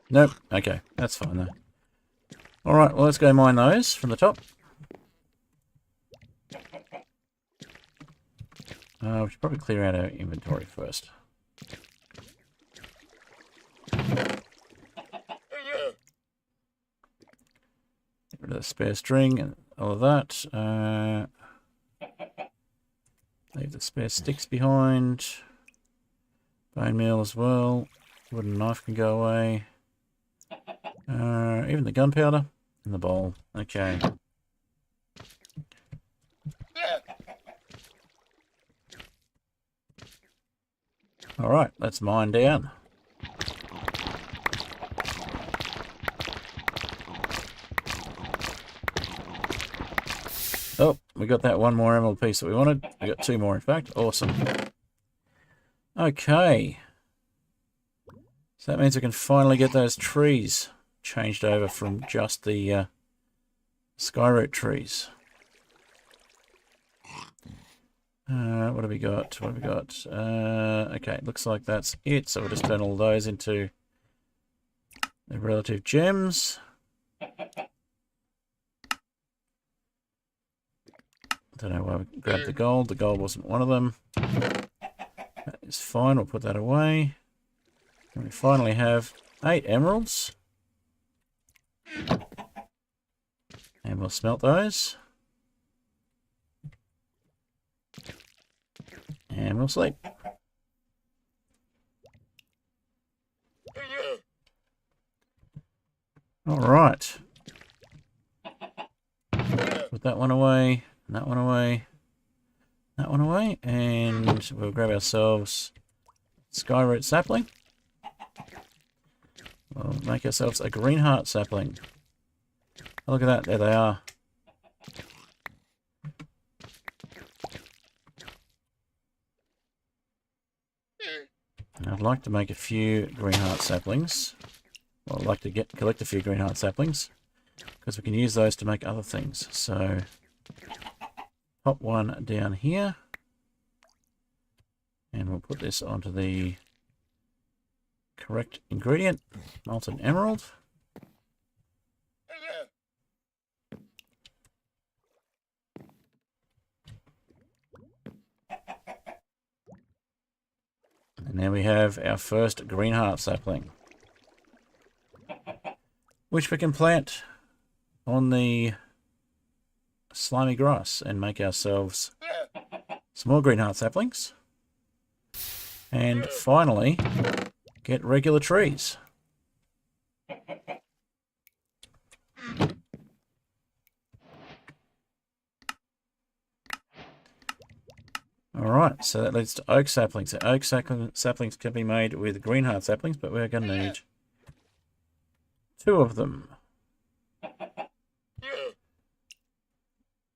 Nope. Okay, that's fine though. Alright, well let's go mine those from the top. We should probably clear out our inventory first. Get rid of the spare string and all of that. Leave the spare sticks behind. Bone meal as well. Wooden knife can go away. Even the gunpowder in the bowl. Okay. Alright, let's mine down. Oh, we got that one more emerald piece that we wanted. We got 2 more, in fact. Awesome. Okay. So that means we can finally get those trees changed over from just the skyroot trees. What have we got? What have we got? Okay, looks like that's it. So we'll just turn all those into the relative gems. Don't know why we grabbed the gold. The gold wasn't one of them. That is fine. We'll put that away. And we finally have 8 emeralds. And we'll smelt those. And we'll sleep. Alright. Put that one away, and that one away, that one away, and we'll grab ourselves Skyroot sapling. We'll make ourselves a green heart sapling. Oh, look at that, there they are. And I'd like to make a few green heart saplings. Well, I'd like to collect a few green heart saplings, because we can use those to make other things. So, pop one down here. And we'll put this onto the correct ingredient, molten emerald. And there we have our first green heart sapling, which we can plant on the slimy grass and make ourselves some more green heart saplings. And finally, get regular trees. Alright, so that leads to oak saplings. So oak saplings can be made with green heart saplings, but we're going to need 2 of them.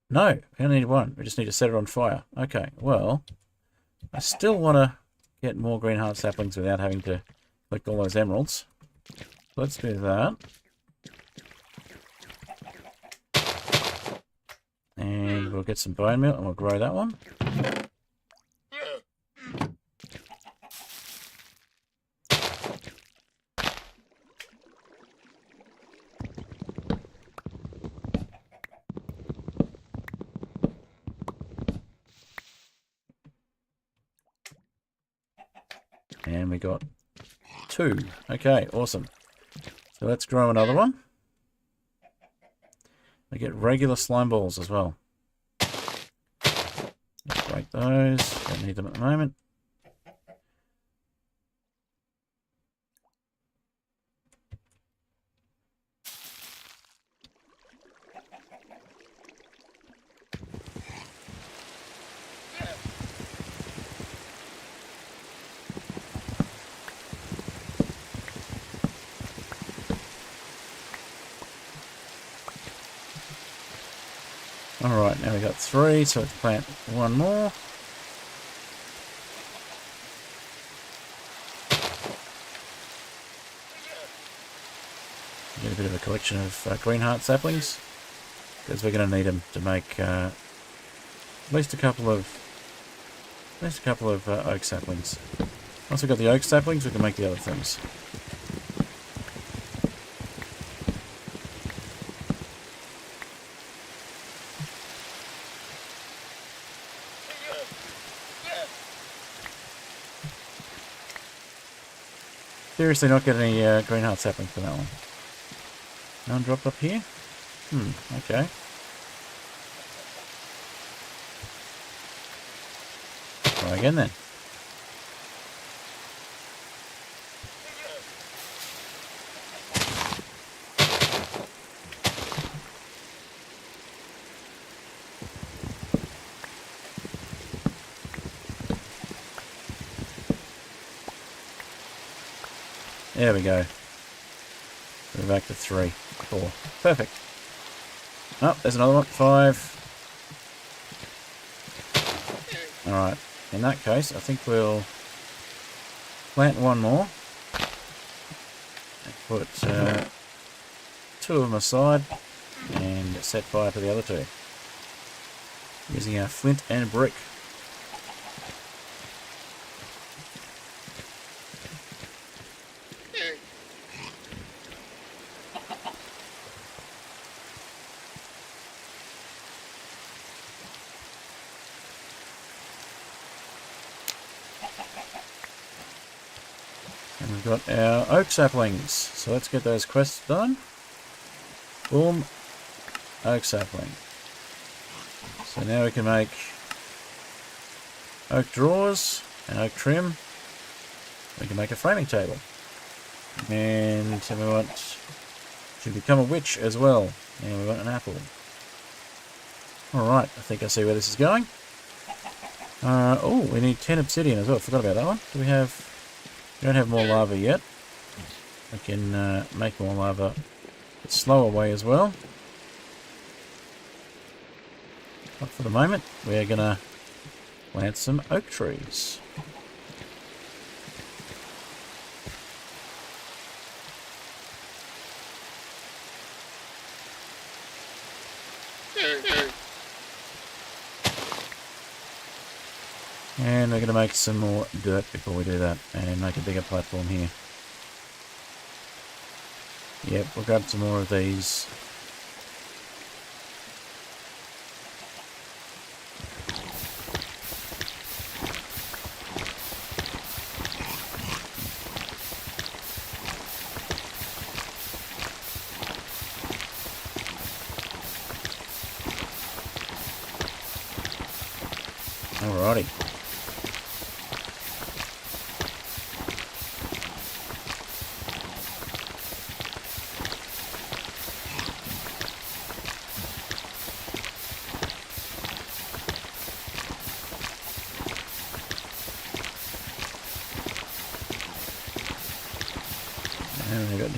No, we only need 1. We just need to set it on fire. Okay, well, I still want to get more green heart saplings without having to collect all those emeralds. Let's do that. And we'll get some bone meal and we'll grow that one. And we got 2. Okay, awesome. So let's grow another one. We get regular slime balls as well. Let's break those. Don't need them at the moment. Alright, now we got 3, so let's plant 1 more. Get a bit of a collection of green heart saplings, because we're going to need them to make at least a couple of oak saplings. Once we've got the oak saplings, we can make the other things. Seriously, not getting any green heart saplings for that one. None dropped up here? Okay. Try again then. There we go. We're back to 3, 4. Perfect. Oh, there's another one. 5. Alright. In that case, I think we'll plant 1 more. And put 2 of them aside. And set fire to the other 2. Using our flint and brick. And we've got our oak saplings, so let's get those quests done. Boom. Oak sapling. So now we can make oak drawers and oak trim. We can make a framing table. And we want to become a witch as well. And we want an apple. Alright, I think I see where this is going. Oh, we need 10 obsidian as well. Forgot about that one. Do we have... We don't have more lava yet. We can make more lava a slower way as well. But for the moment, we are going to plant some oak trees. And we're going to make some more dirt before we do that, and make a bigger platform here. Yep, we'll grab some more of these. Alrighty.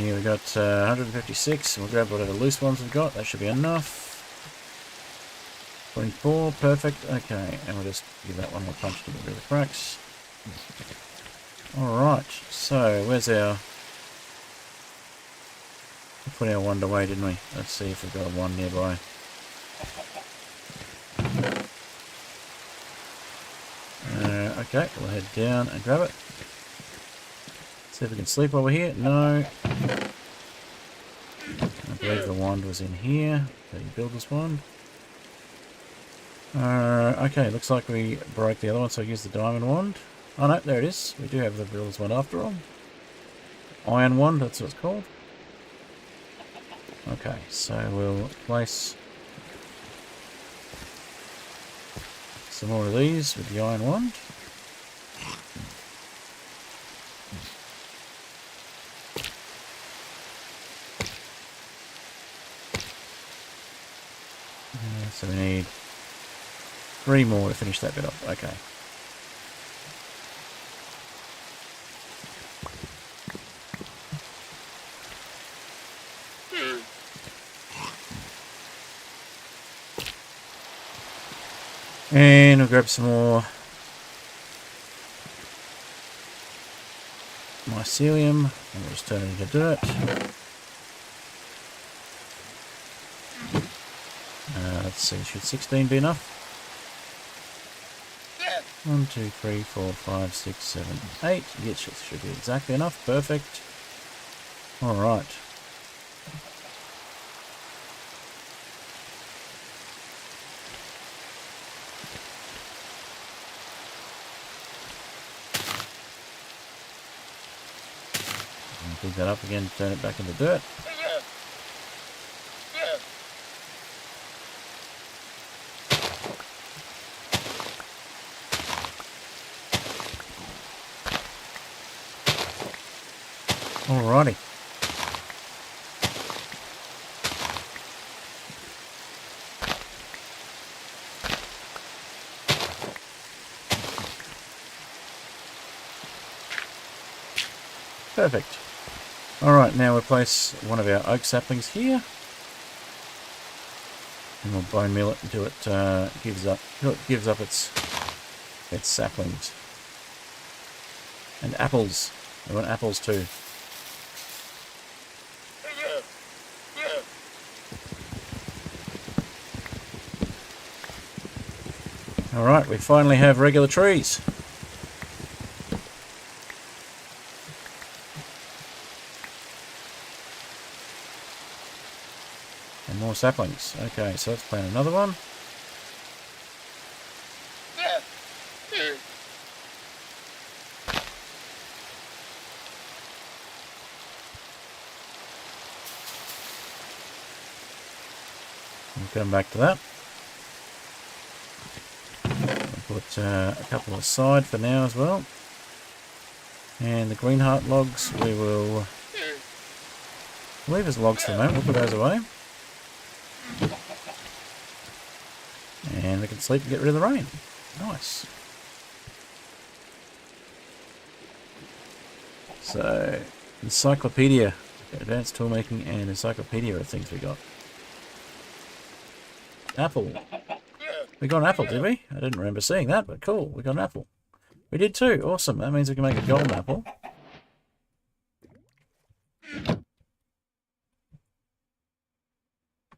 We got 156. We'll grab whatever loose ones we've got. That should be enough. 24, perfect. Okay, and we'll just give that one more punch to get rid of the cracks. Alright, so where's our... We put our wand away, didn't we? Let's see if we've got a one nearby. Okay, we'll head down and grab it. See if we can sleep while we're here. No. I believe the wand was in here. The builder's wand. Okay, looks like we broke the other one, so I use the diamond wand. Oh no, there it is. We do have the builder's wand after all. Iron wand, that's what it's called. Okay, so we'll place some more of these with the iron wand. So we need 3 more to finish that bit off. Okay. And we'll grab some more mycelium and we'll just turn it into dirt. Let's see, should 16 be enough? 1, 2, 3, 4, 5, 6, 7, 8. Yes, it should be exactly enough. Perfect. Alright. Dig that up again, turn it back into dirt. Alrighty. Perfect. Alright, now we'll place one of our oak saplings here. And we'll bone meal it until it gives up its saplings. And apples. We want apples too. Alright, we finally have regular trees. And more saplings. Okay, so let's plant another one. We'll come back to that. We'll put a couple aside for now as well. And the green heart logs, we will leave as logs for the moment. We'll put those away. And we can sleep and get rid of the rain. Nice. So, encyclopedia. Advanced toolmaking and encyclopedia are things we got. Apple. We got an apple, did we? I didn't remember seeing that, but cool. We got an apple. We did too. Awesome. That means we can make a golden apple.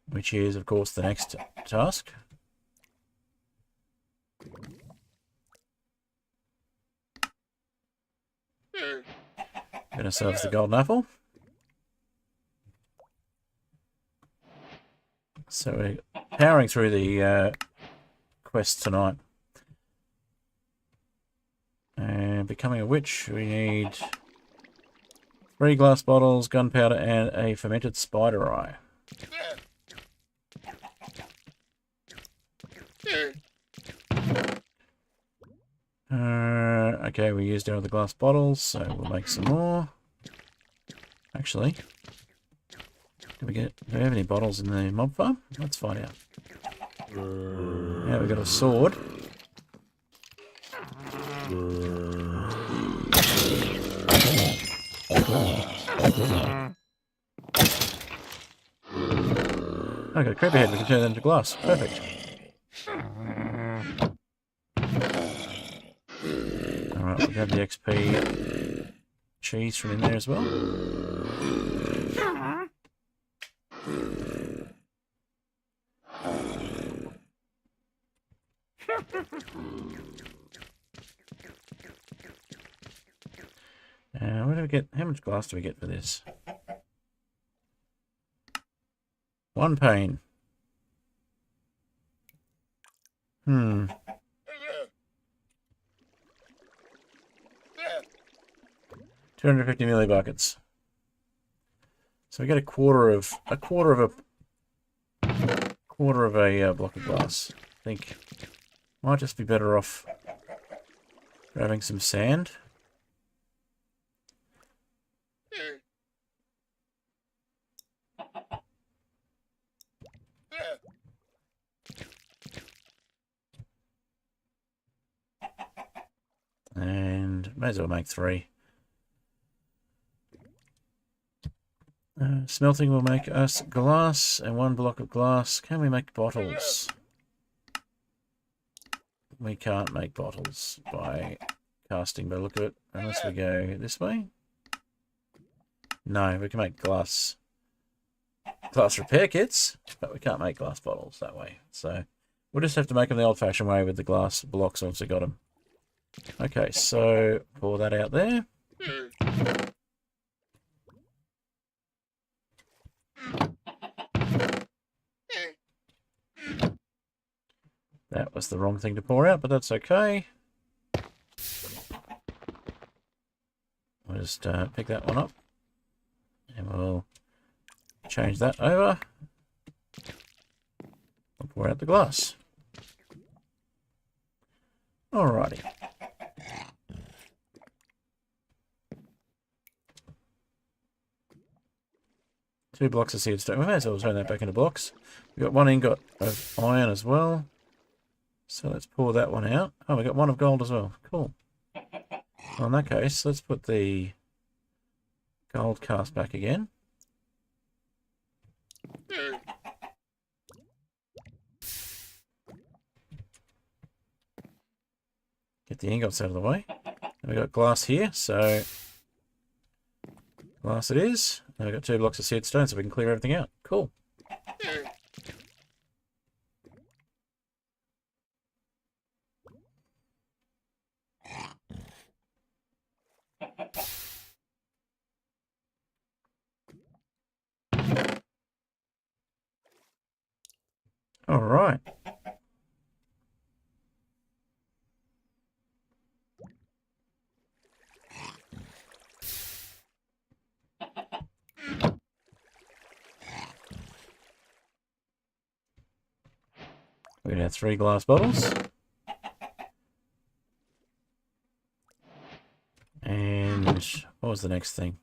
Which is, of course, the next task. Get ourselves the golden apple. So we're powering through the quest tonight. And becoming a witch, we need 3 glass bottles, gunpowder, and a fermented spider eye. Okay, we used all the glass bottles, so we'll make some more. Actually, do we have any bottles in the mob farm? Let's find out. Yeah, we got a sword. I got a creeper head, we can turn that into glass. Perfect. Alright, we'll grab the XP cheese from in there as well. What do we get? How much glass do we get for this? 1 pane. 250 millibuckets. So we get a quarter of a block of glass. I think might just be better off grabbing some sand. And may as well make 3. Smelting will make us glass and 1 block of glass. Can we make bottles? We can't make bottles by casting by the look of it, unless we go this way. No, we can make glass repair kits, but we can't make glass bottles that way. So we'll just have to make them the old-fashioned way with the glass blocks once we got them. Okay, so pour that out there. That was the wrong thing to pour out, but that's okay. We'll just pick that one up. And we'll change that over. We'll pour out the glass. Alrighty. Two blocks of seared stone. We may as well turn that back into blocks. We've got 1 ingot of iron as well. So let's pour that one out. Oh, we got 1 of gold as well. Cool. Well, in that case, let's put the gold cast back again. Get the ingots out of the way. And we got glass here, so glass it is. And we've got 2 blocks of seared stone, so we can clear everything out. Cool. All right. we have 3 glass bottles. And what was the next thing?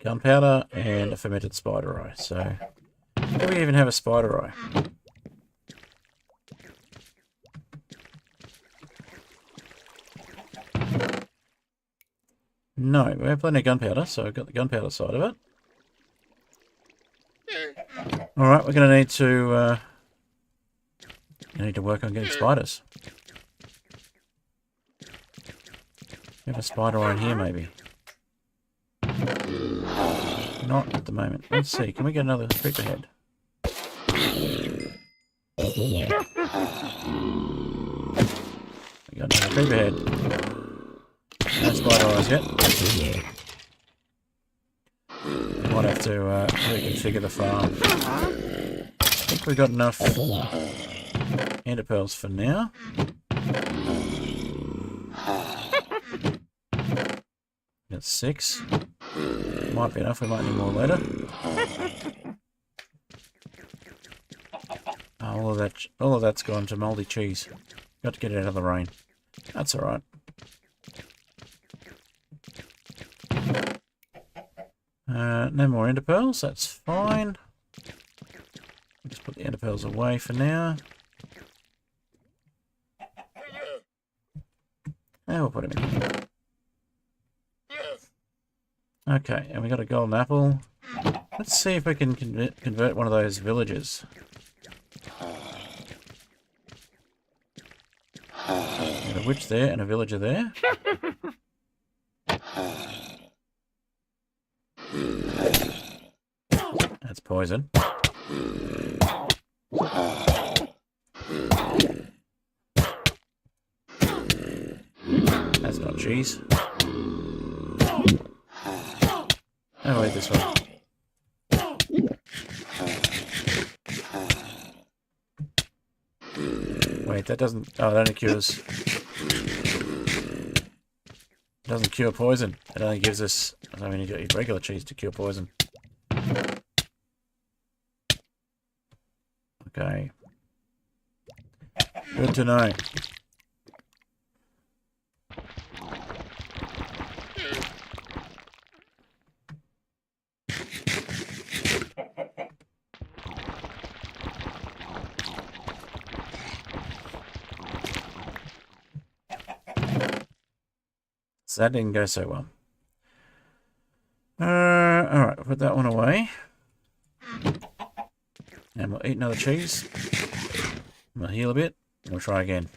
Gunpowder and a fermented spider eye. So, do we even have a spider eye? No, we have plenty of gunpowder, so I've got the gunpowder side of it. Alright, we're going to need to work on getting spiders. We have a spider eye in here, maybe. Not at the moment. Let's see, can we get another creeper head? We got another creeper head. No spider eyes yet. Might have to reconfigure the farm. I think we've got enough ender pearls for now. That's 6. Might be enough, we might need more later. Oh, all of that's gone to mouldy cheese. Got to get it out of the rain. That's alright. No more ender pearls, that's fine. I'll just put the ender pearls away for now. And we'll put them in here. Okay, and we got a golden apple. Let's see if we can convert one of those villages. Got a witch there and a villager there. That's poison. That's not cheese. Oh, wait, this one. Wait, that doesn't... Oh, that only cures... It doesn't cure poison. It only gives us... I mean, you got your regular cheese to cure poison. Okay. Good to know. So that didn't go so well. Alright, we'll put that one away. And we'll eat another cheese. We'll heal a bit. And we'll try again.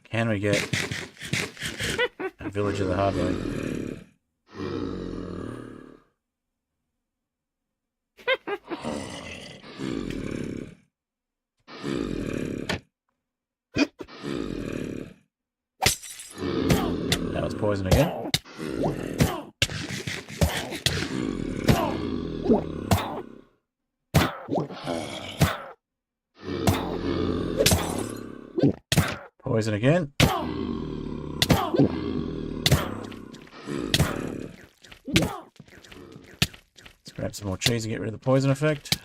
Can we get a village of the hard way? That was poison again. Poison again. Let's grab some more cheese and get rid of the poison effect.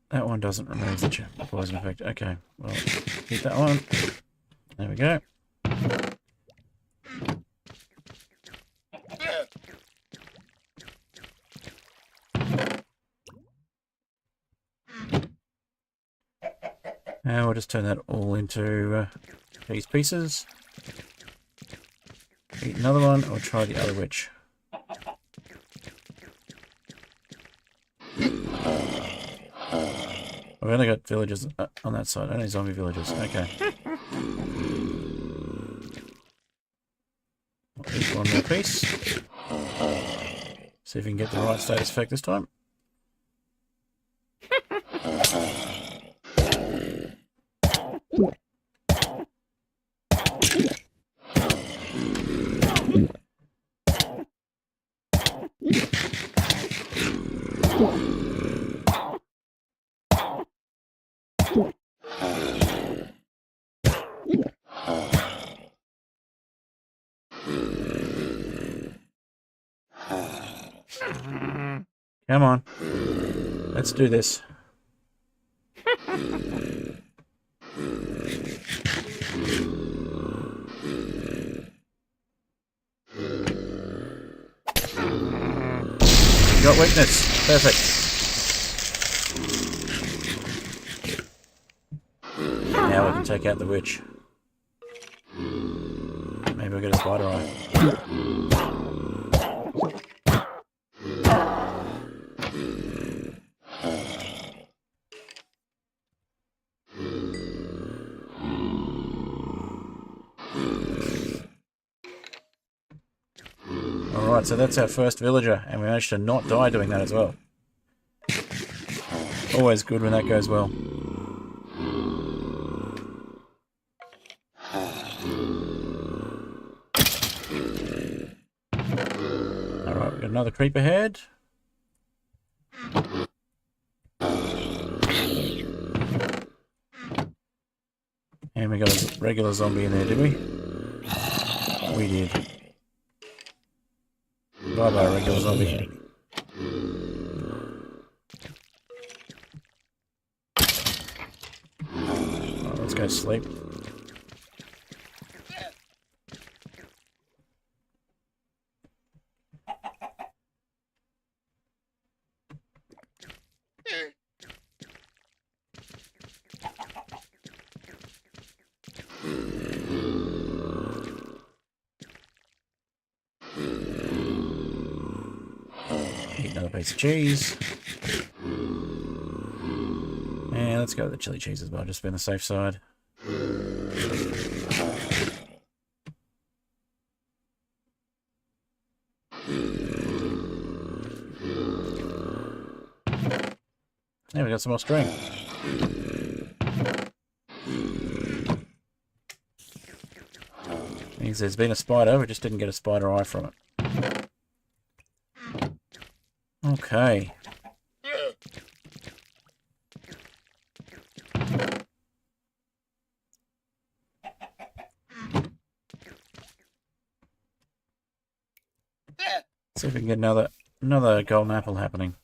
That one doesn't remove the poison effect. Okay, well, keep that one. There we go. Now we'll just turn that all into these pieces. Eat another one, or try the other witch. I've only got villagers on that side, only zombie villagers. Okay. I'll eat one more piece. See if we can get the right status effect this time. Come on. Let's do this. You got weakness. Perfect. Now we can take out the witch. Maybe we'll get a spider eye. Alright, so that's our first villager, and we managed to not die doing that as well. Always good when that goes well. Alright, we got another creep ahead. And we got a regular zombie in there, did we? We did. Bye-bye, regular zombie. Right, let's go sleep. Eat another piece of cheese. And let's go with the chili cheese as well, just to be on the safe side. There we got some more string. Means there's been a spider, we just didn't get a spider eye from it. Okay. See if we can get another golden apple happening.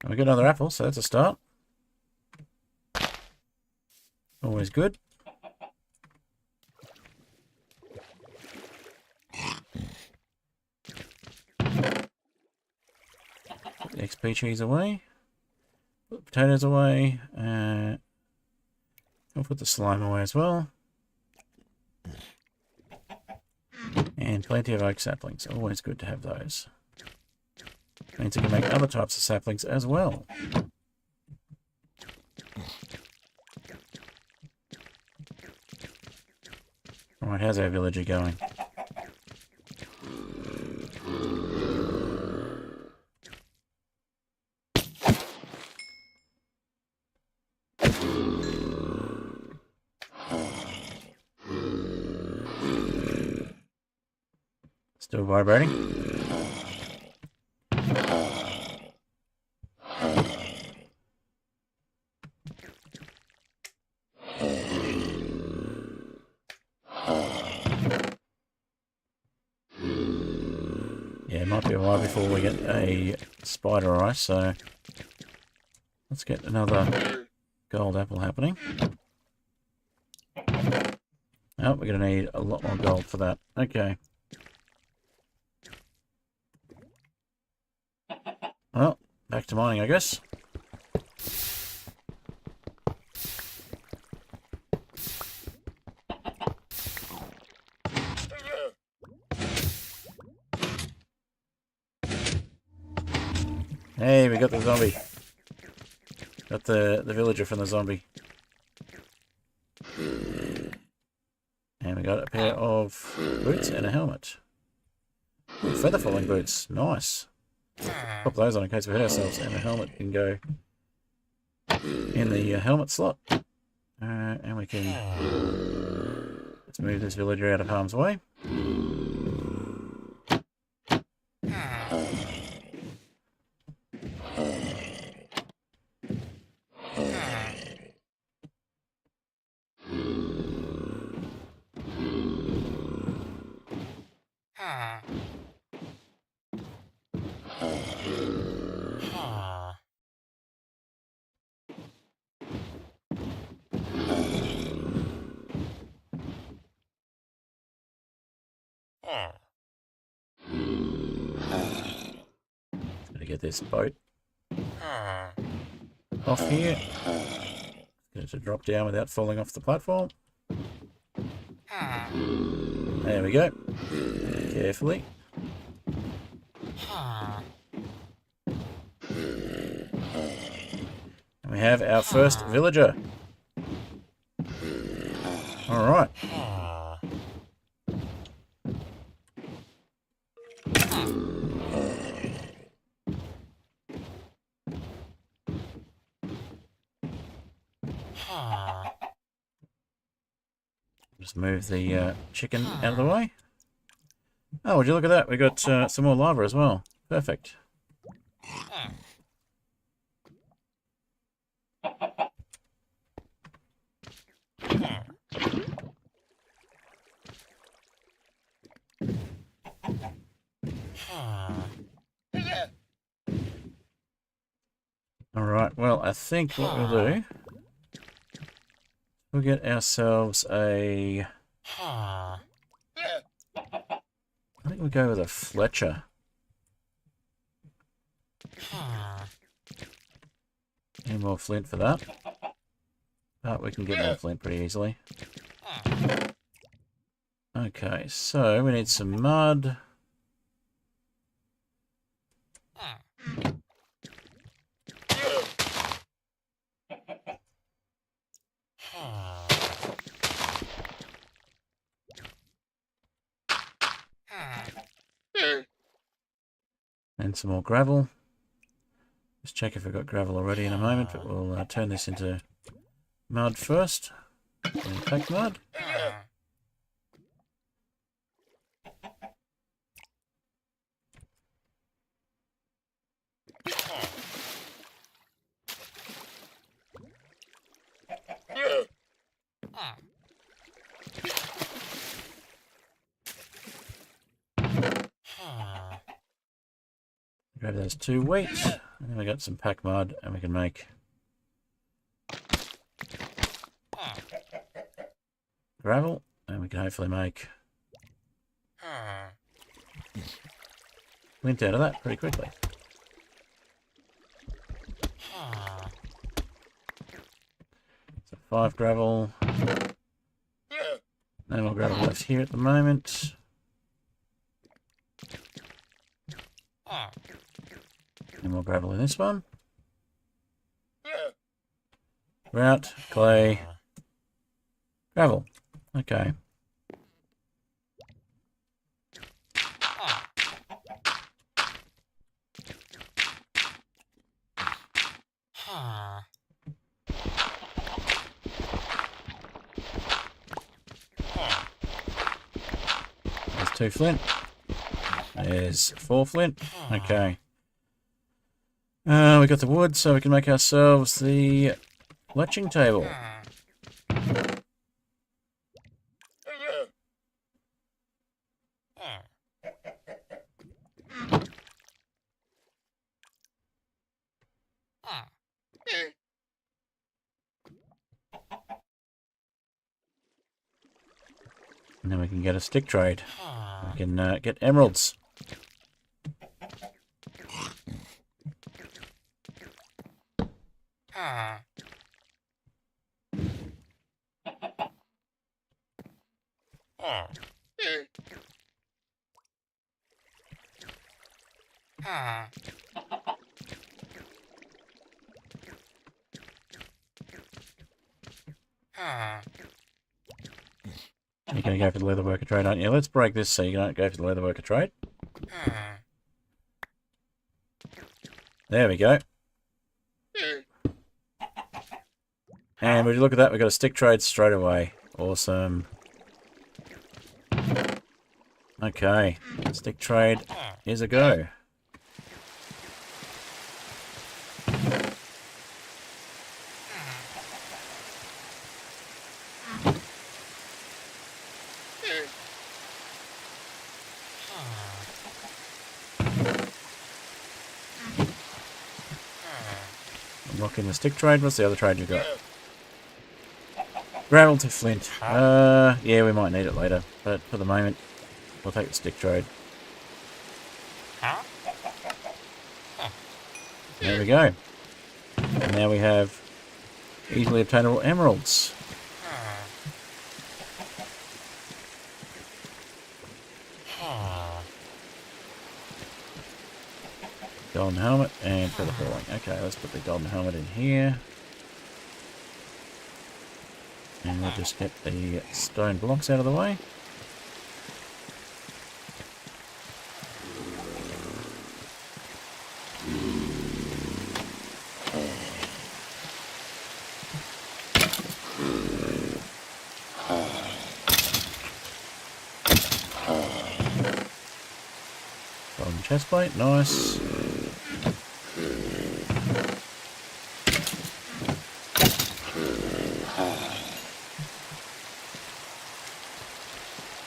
We got another apple, so that's a start. Always good. Put the XP cheese away. Put the potatoes away. I'll put the slime away as well. And plenty of oak saplings. Always good to have those. Means we can make other types of saplings as well. Alright, how's our villager going? Still vibrating? Yeah, it might be a while before we get a spider eye, so let's get another gold apple happening. Oh, we're going to need a lot more gold for that. Okay. Well, back to mining, I guess. Hey, we got the zombie. Got the villager from the zombie. And we got a pair of boots and a helmet. Ooh, feather falling boots. Nice. Pop those on in case we hurt ourselves, and the helmet can go in the helmet slot. And we can Let's move this villager out of harm's way. Gotta get this boat off here. Get it to drop down without falling off the platform. There we go. Carefully. And we have our first villager. Alright. Just move the chicken out of the way. Oh, would you look at that? We got some more lava as well. Perfect. Alright, well, I think what we'll do, we'll get ourselves a... I think we'll go with a Fletcher. Need more flint for that. But we can get more flint pretty easily. Okay, so we need some mud. And some more gravel. Just check if we've got gravel already in a moment, but we'll turn this into mud first. And pack mud. Grab those 2 wheat, and then we got some pack mud, and we can make gravel, and we can hopefully make flint out of that pretty quickly. So 5 gravel. No more gravel left here at the moment. Any more gravel in this one. Grout, clay, gravel. Okay. There's 2 flint. There's 4 flint. Okay. We got the wood, so we can make ourselves the fletching table. And then we can get a stick trade. We can get emeralds. You're going to go for the leatherworker trade, aren't you? Let's break this so you don't go for the leatherworker trade. There we go. And would you look at that, we've got a stick trade straight away. Awesome. Okay, stick trade is a go. Lock in the stick trade. What's the other trade you got? Gravel to flint. Yeah, we might need it later, but for the moment, we'll take the stick trade. There we go. And now we have easily obtainable emeralds. Golden helmet and feather falling. Okay, let's put the golden helmet in here. And we'll just get the stone blocks out of the way. Golden chestplate, nice.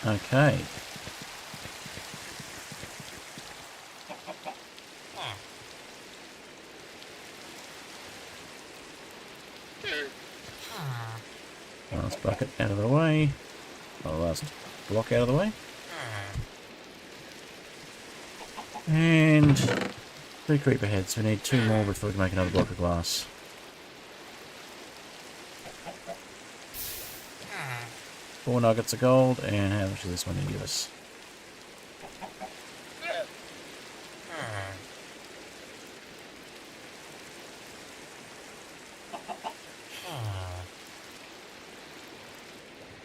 Okay. Last bucket out of the way. Oh, last block out of the way. And 3 creeper heads. We need 2 more before we can make another block of glass. Four nuggets of gold, and how much does this one give us?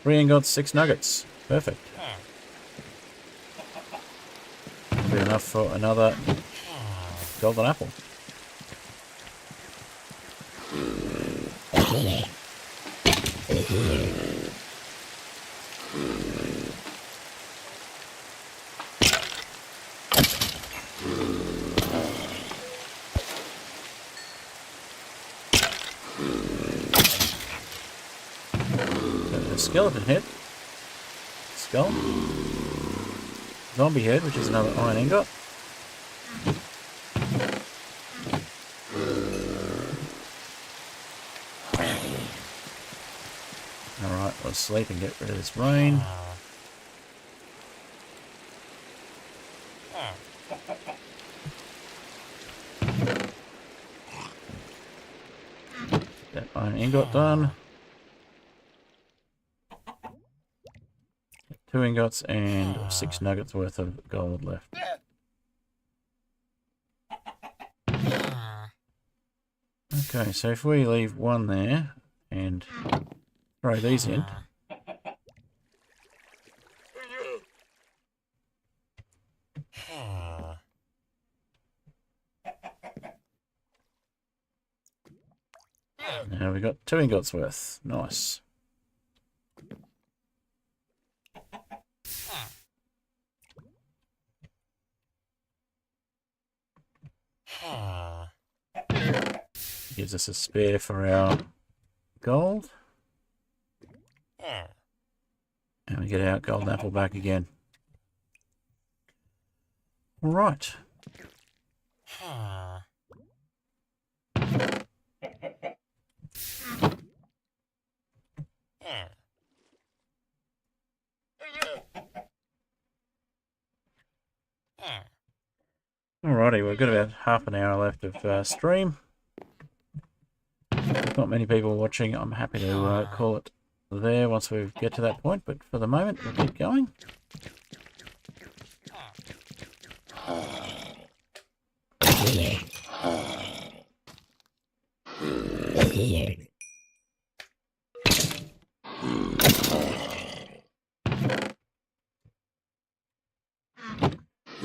Three ingots, 6 nuggets. Perfect. That'll be enough for another golden apple. Skeleton head. Skull. Zombie head, which is another iron ingot. Alright, let's sleep and get rid of this rain. That iron ingot done. 2 ingots and 6 nuggets worth of gold left. Okay, so if we leave 1 there and throw these in. Now we've got 2 ingots worth. Nice. Gives us a spare for our gold. And we get our golden apple back again. Right. Alrighty, we've got about half an hour left of stream. There's not many people watching. I'm happy to call it there once we get to that point, but for the moment, we'll keep going.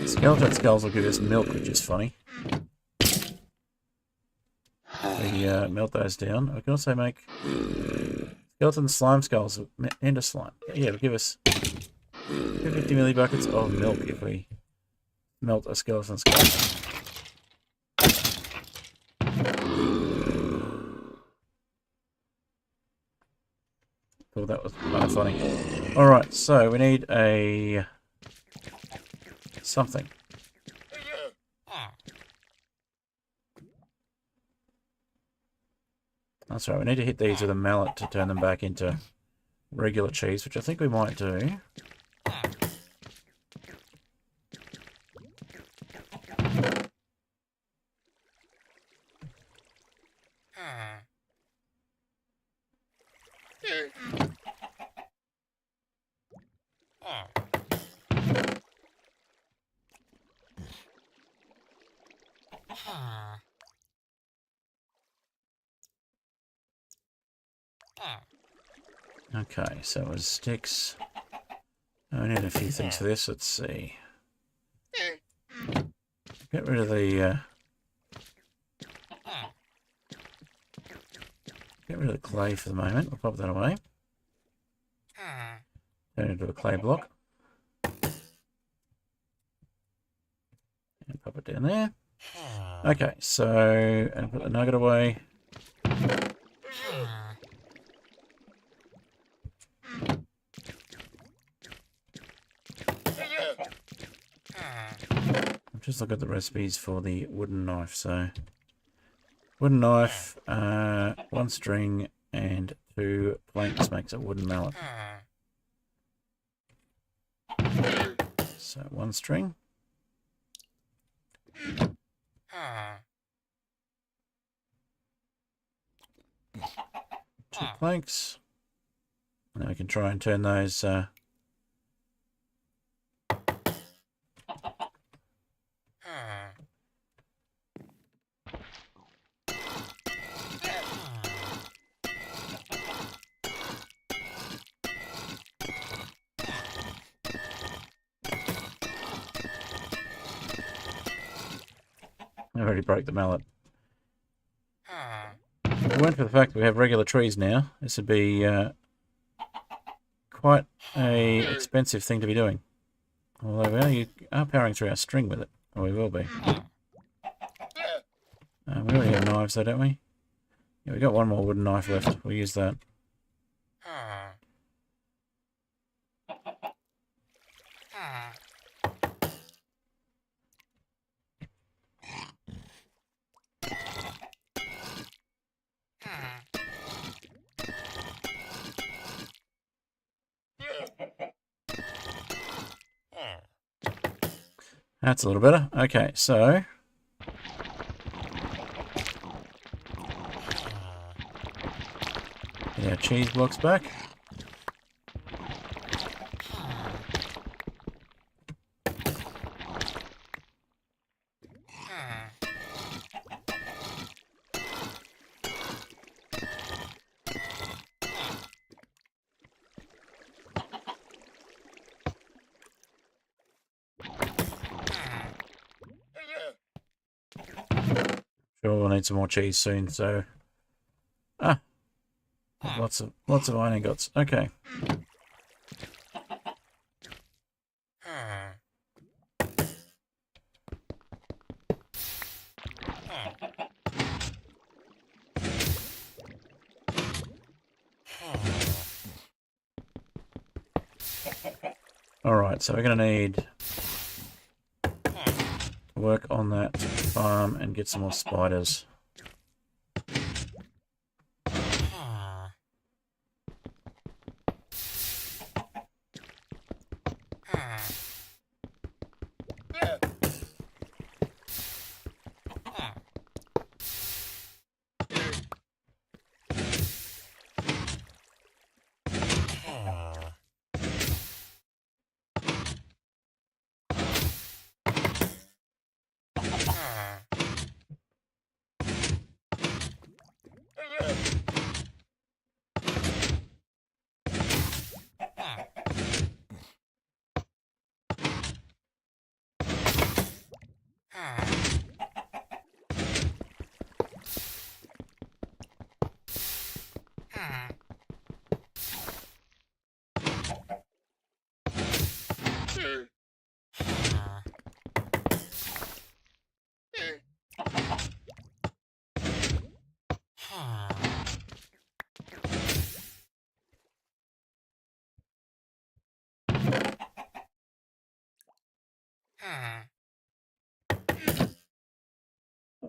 Skeleton skulls will give us milk, which is funny. We melt those down. We can also make skeleton slime skulls, ender slime. Yeah, it'll give us 250 millibuckets of milk if we melt a skeleton skull. Thought that was kind of funny. Alright, so we need a... something. That's right, we need to hit these with a mallet to turn them back into regular cheese, which I think we might do. Okay, so it was sticks. I need a few things for this. Let's see. Get rid of the clay for the moment. We'll pop that away. Turn it into a clay block. And pop it down there. Okay, so and put the nugget away. Just look at the recipes for the wooden knife. So, wooden knife, 1 string and 2 planks makes a wooden mallet. So 1 string. 2 planks. Now we can try and turn those I already broke the mallet. If it weren't for the fact that we have regular trees now, this would be quite a expensive thing to be doing. Although you are powering through our string with it. Or we will be. We already have knives though, don't we? Yeah, we've got 1 more wooden knife left. We'll use that. That's a little better. Okay, so get our cheese blocks back. Sure, we'll need some more cheese soon, so... lots of iron ingots. Okay. Alright, so we're going to need to work on that farm and get some more spiders.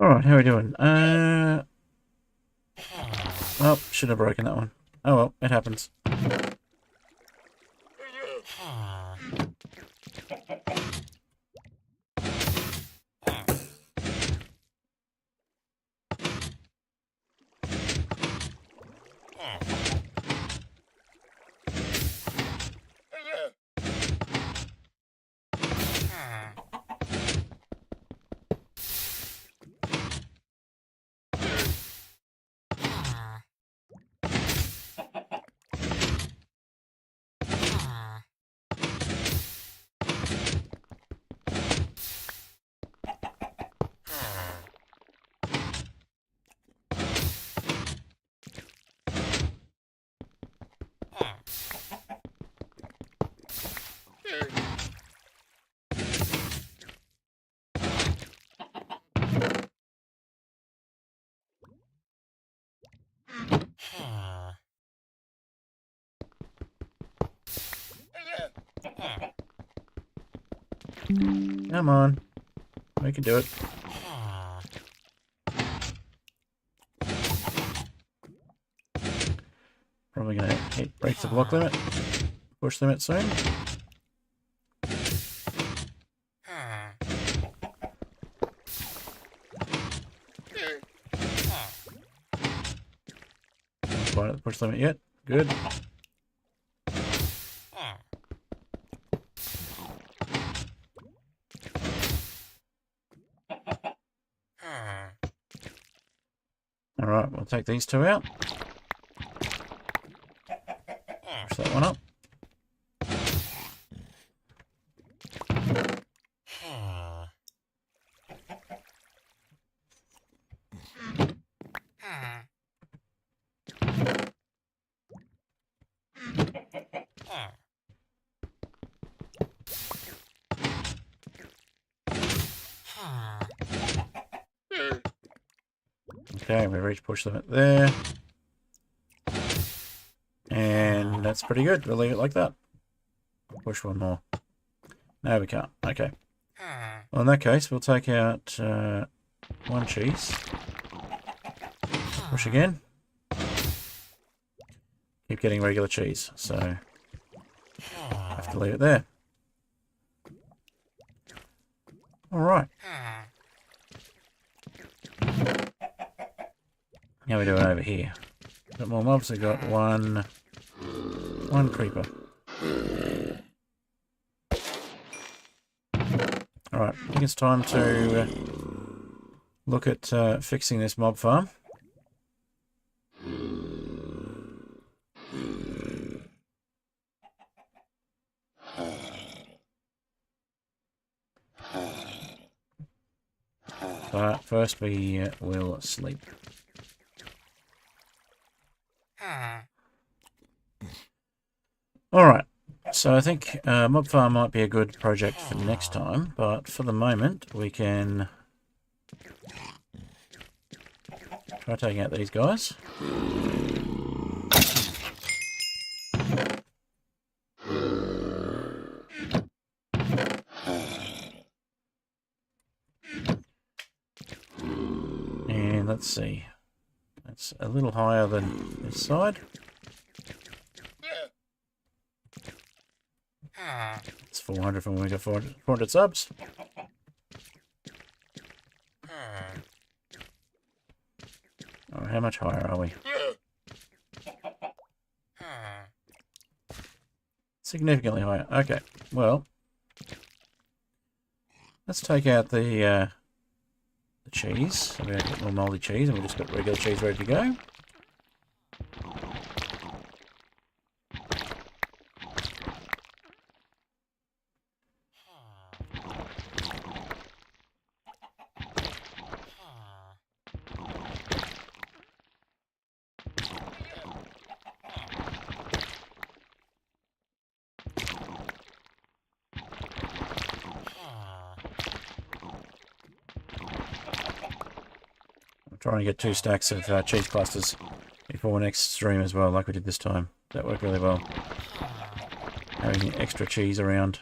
Alright, how are we doing? Oh, should have broken that one. Oh well, it happens. Come on. We can do it. Probably going to break the block limit. Push limit soon. Not quite at the push limit yet. Good. Alright, we'll take these two out. Push that one up. Okay, we reach push limit there. And that's pretty good. We'll leave it like that. Push one more. No, we can't. Okay. Well, in that case, we'll take out one cheese. Push again. Keep getting regular cheese, so I have to leave it there. Alright. How are we doing over here? Got more mobs. We got one creeper. Alright, I think it's time to look at fixing this mob farm. But first we will sleep. Alright, so I think mob farm might be a good project for next time, but for the moment we can try taking out these guys. And let's see, that's a little higher than this side. It's 400 from when we got 400 subs. Oh, how much higher are we? Significantly higher. Okay, well, let's take out the cheese. So we have got more moldy cheese, and we just got regular cheese ready to go. Trying to get 2 stacks of cheese clusters before next stream as well, like we did this time. That worked really well. Having extra cheese around.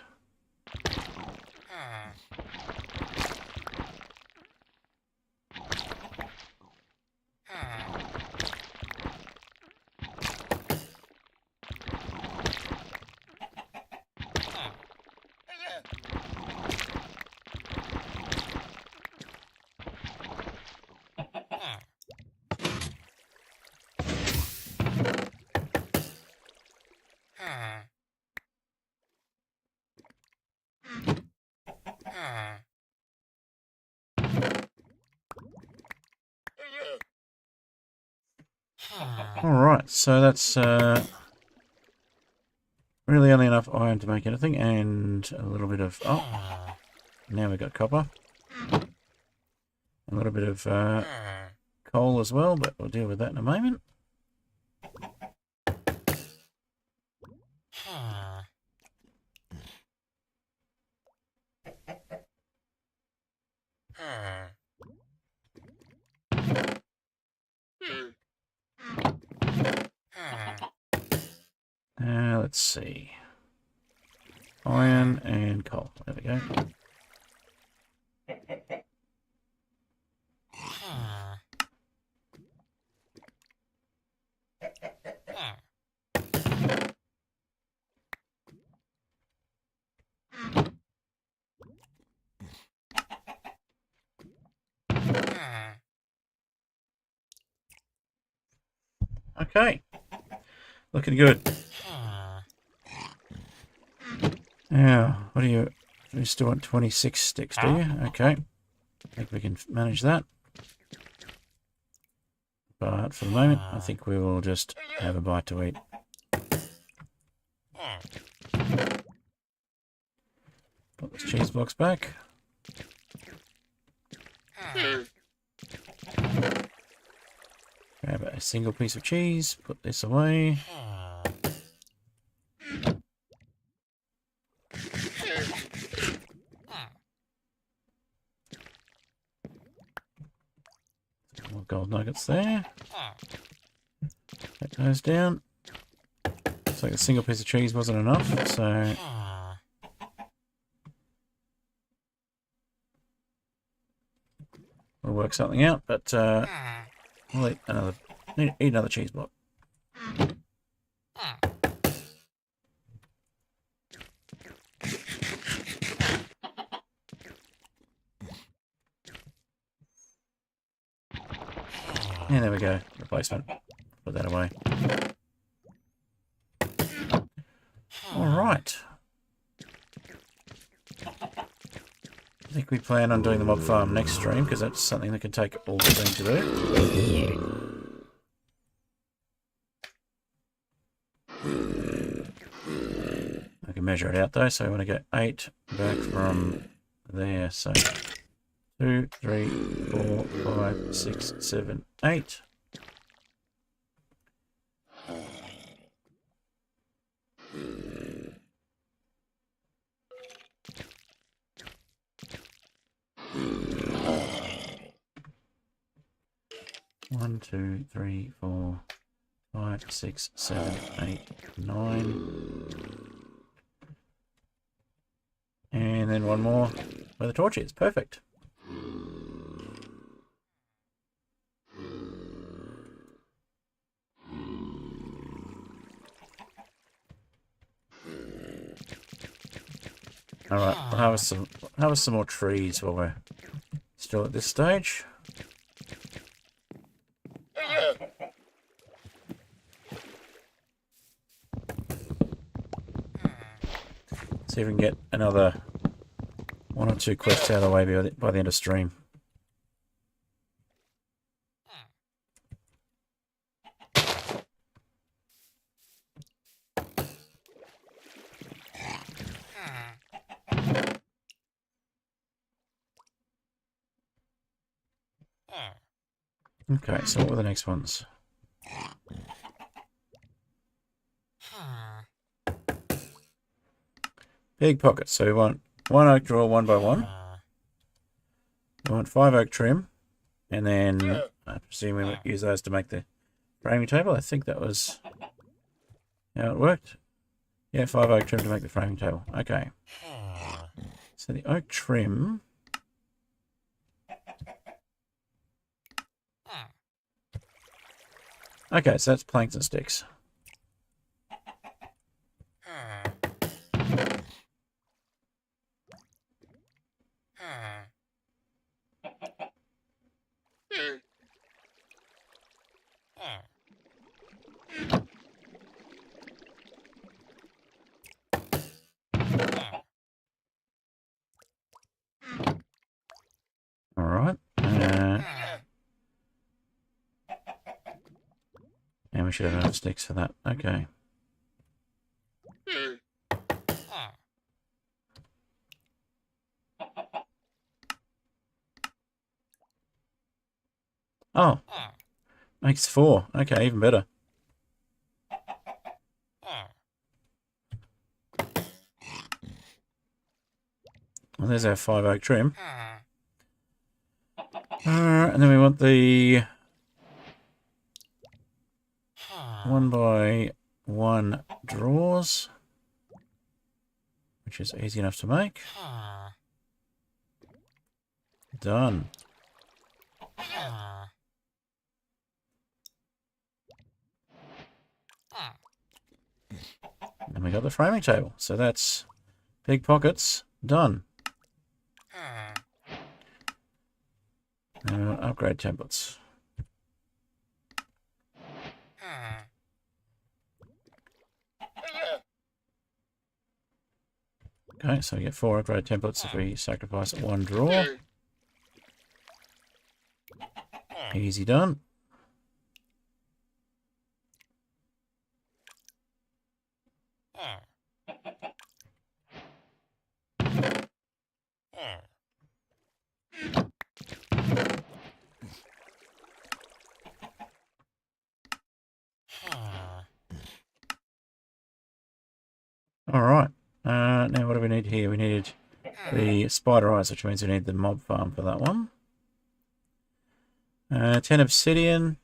Alright, so that's really only enough iron to make anything, and a little bit of... Oh, now we've got copper. A little bit of coal as well, but we'll deal with that in a moment. Let's see. Iron and coal. There we go. Okay. Looking good. Now, what do you... You still want 26 sticks, do you? Okay. I think we can manage that. But for the moment, I think we will just have a bite to eat. Put this cheese blocks back. Grab a single piece of cheese, put this away. More gold nuggets there. Take those down. Looks like a single piece of cheese wasn't enough, so... we'll work something out, but we'll eat another cheese block. And there we go, replacement. Put that away. Alright. I think we plan on doing the mob farm next stream, because that's something that can take all the stream to do. I can measure it out though, so I want to get 8 back from there, so 2, 3, 4, 5, 6, 7, 8. One, 2, 3, 4, 5, 6, 7, 8, 9. And then one more where the torch is. Perfect. Alright, we'll harvest some more trees while we're still at this stage. See if we can get another 1 or 2 quests out of the way by the end of stream. Okay, so what were the next ones? Big pockets. So we want 1 oak drawer 1 by 1. We want 5 oak trim. And then I presume we use those to make the framing table. I think that was how it worked. Yeah, 5 oak trim to make the framing table. Okay. So the oak trim... Okay, so that's planks and sticks. All right. And we should have enough sticks for that. Okay. Oh. Makes 4. Okay, even better. Well, there's our 5 oak trim. And then we want the 1x1 drawers, which is easy enough to make. Done. And we got the framing table. So that's big pockets done. Now upgrade templates. Okay, so we get 4 upgrade templates if we sacrifice 1 drawer. Easy done. Alright, now what do we need here? We needed the spider eyes, which means we need the mob farm for that one. 10 obsidian.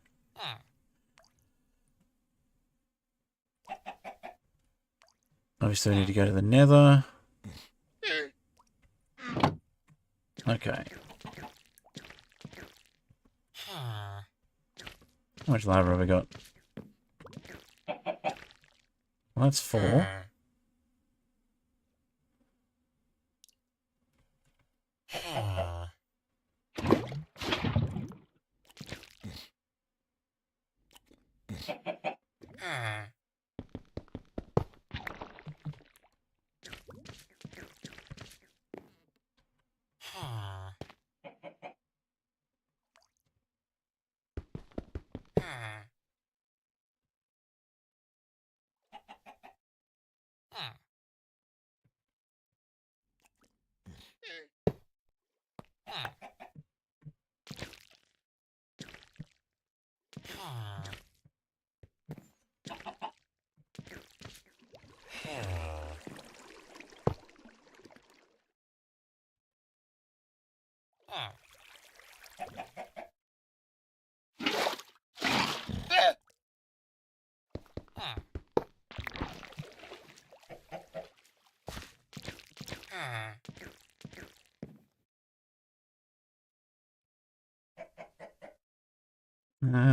Obviously we need to go to the nether. Okay. How much lava have we got? Well, that's 4.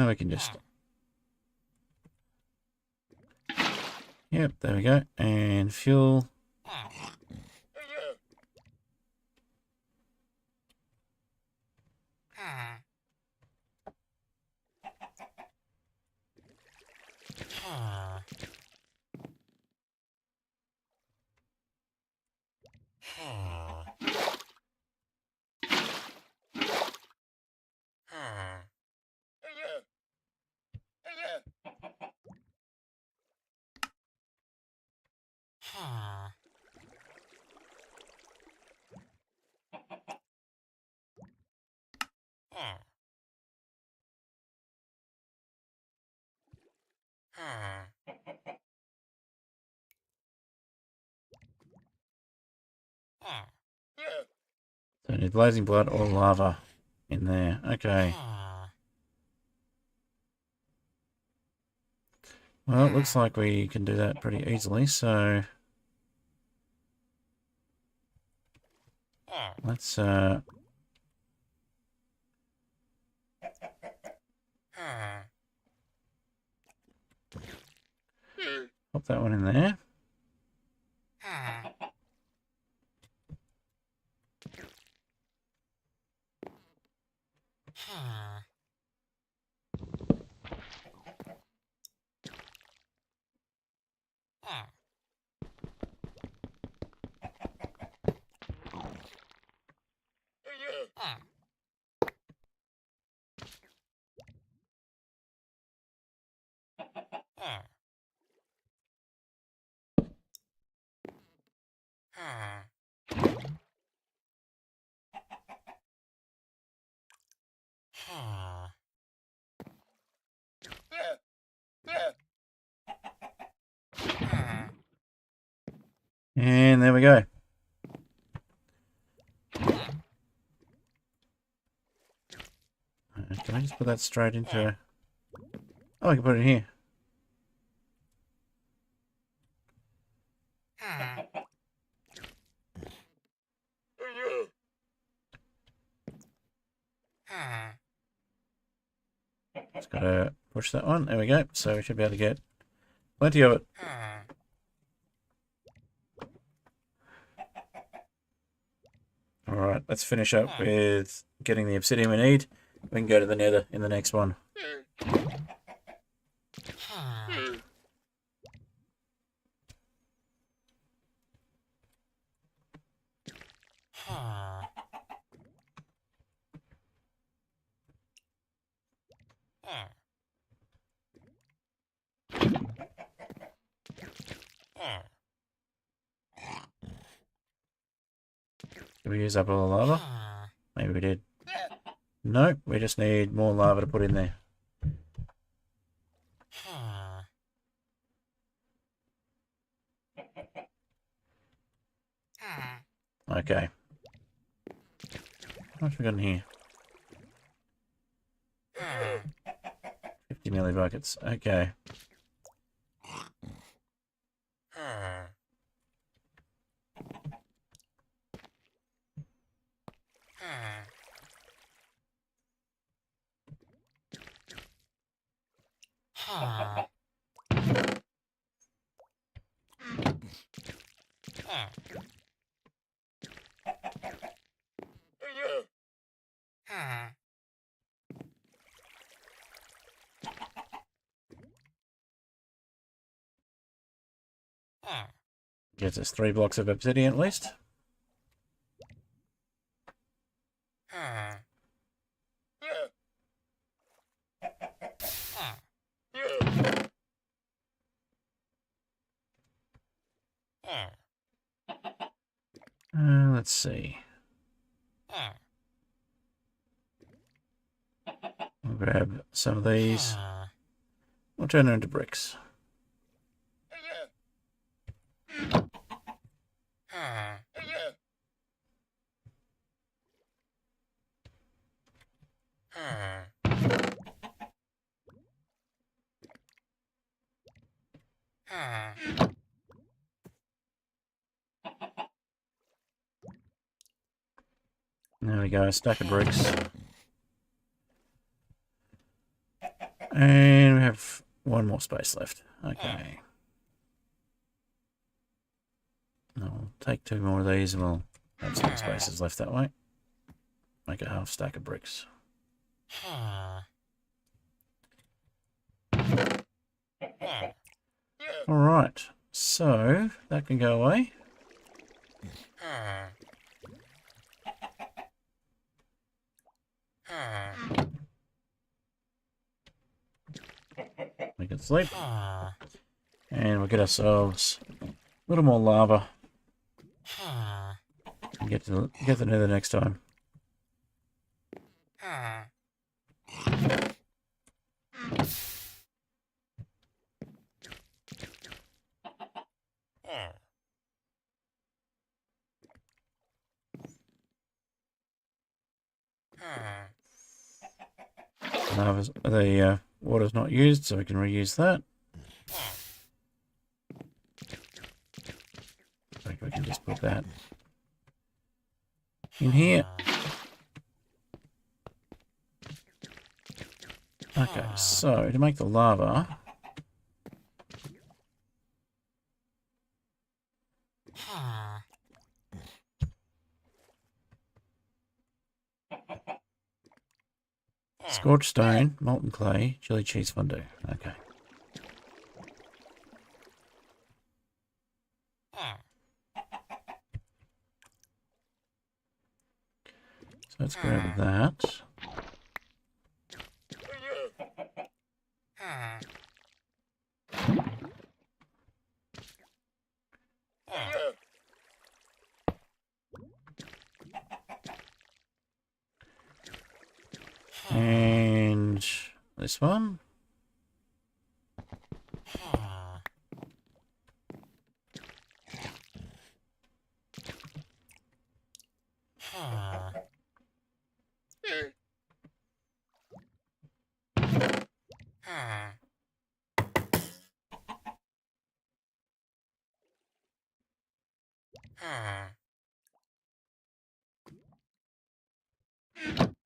We can just... Yep, there we go. And fuel. So we need blazing blood or lava in there. Okay. Well, it looks like we can do that pretty easily, so... Let's, pop that one in there. And there we go. Can I just put that straight into... Oh, I can put it here. Just gotta push that one. There we go. So we should be able to get plenty of it. Alright, let's finish up with getting the obsidian we need. We can go to the nether in the next one. Did we use up all the lava? Maybe we did. No, we just need more lava to put in there. Okay. What have we got in here? 50 milli buckets. Okay. Gives us 3 blocks of obsidian at least. Let's see. We'll grab some of these. We'll turn them into bricks. There we go, a stack of bricks. And we have 1 more space left. Okay. I'll take 2 more of these and we'll have some spaces left that way. Make a half stack of bricks. Alright, so that can go away. We can sleep. And we'll get ourselves a little more lava. And get the nether next time. The water's not used, so we can reuse that. I think we can just put that in here. Okay, so to make the lava, scorched stone, molten clay, chili cheese fondue. Okay. So let's grab that. this one.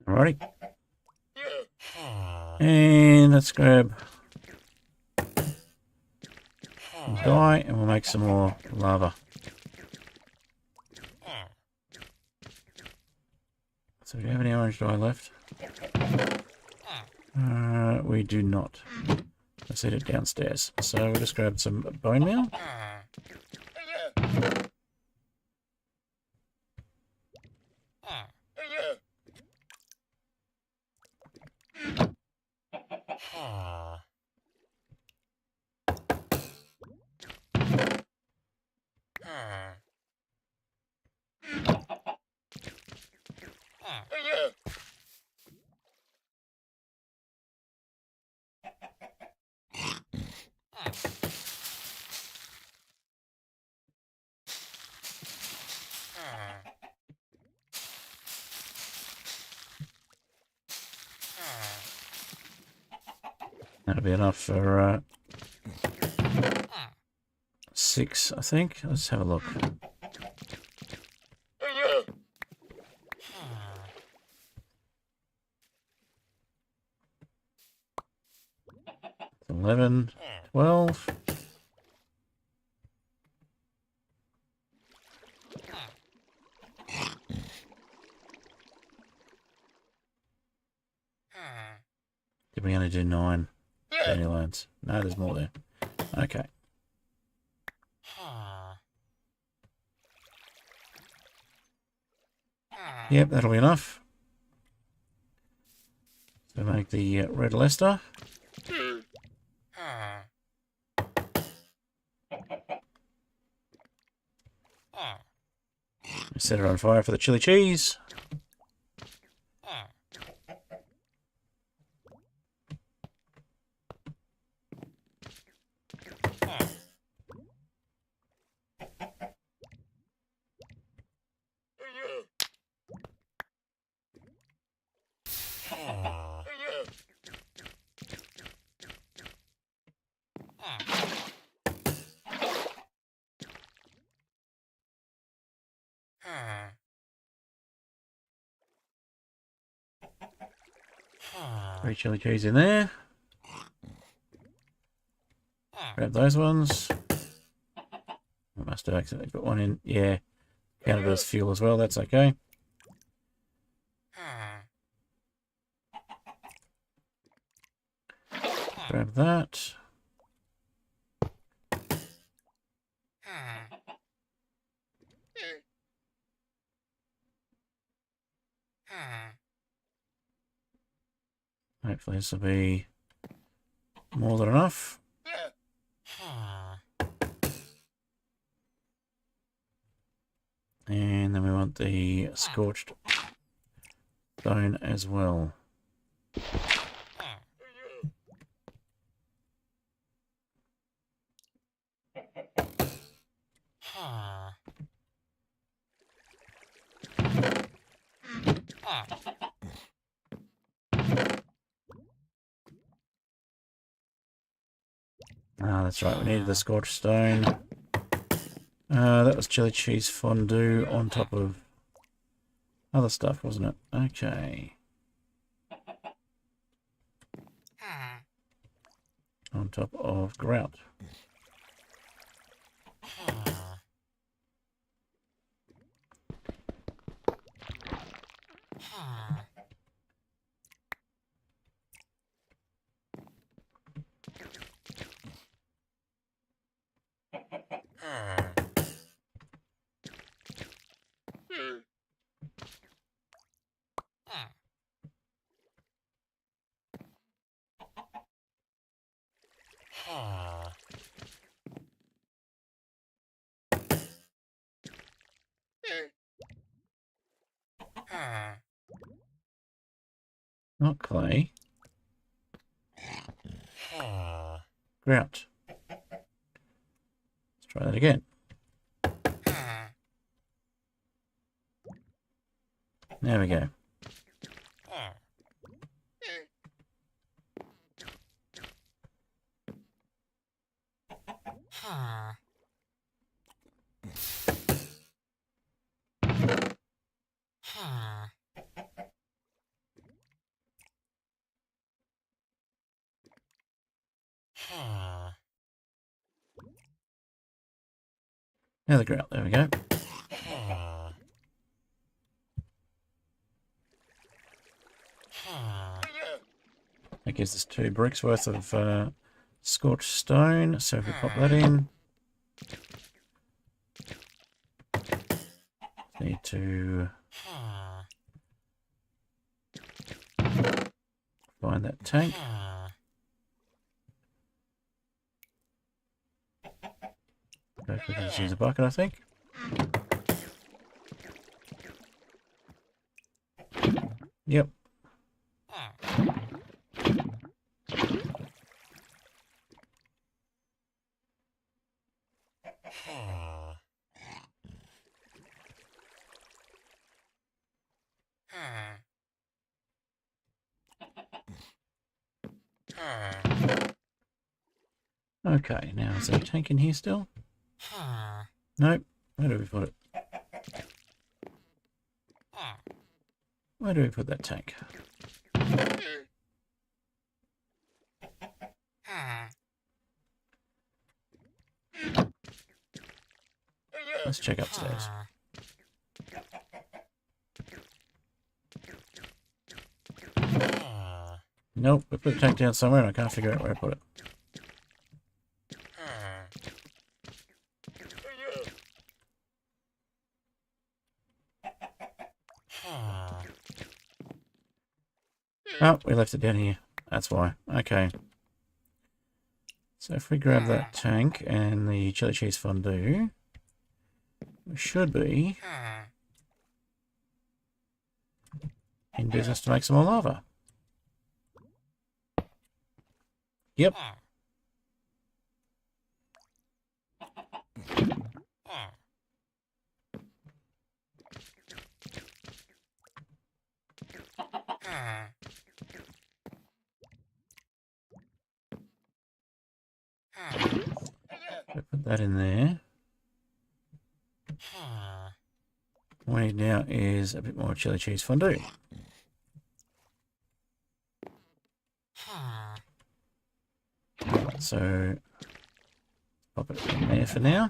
Alrighty. And let's grab dye and we'll make some more lava. So do we have any orange dye left? We do not. Let's hit it downstairs. So we'll just grab some bone meal. That'll be enough for 6, I think. Let's have a look. It's 11, 12. Did we only do 9 dandelions? No, there's more there. Okay. Yep, that'll be enough. So make the red Leicester. Set it on fire for the chili cheese. Three chili cheese in there. Grab those ones. I must have accidentally put one in. Yeah, counted as fuel as well. That's okay. Grab that. Hopefully this will be more than enough. And then we want the scorched stone as well. Ah, that's right, we needed the scorched stone. That was chili cheese fondue on top of other stuff, wasn't it? Okay. On top of grout. Not clay. grout. Let's try that again. There we go. Another grout, there we go. That gives us 2 bricks worth of scorched stone, so if we pop that in, need to find that tank. We can just use a bucket, I think. Yep. Okay, now is there a tank in here still? Nope. Where do we put it? Where do we put that tank? Let's check upstairs. Nope, we put the tank down somewhere and I can't figure out where I put it. Oh, we left it down here. That's why. Okay. So if we grab that tank and the chili cheese fondue, we should be in business to make some more lava. Yep. Put that in there. What we need now is a bit more chili cheese fondue. So, pop it in there for now.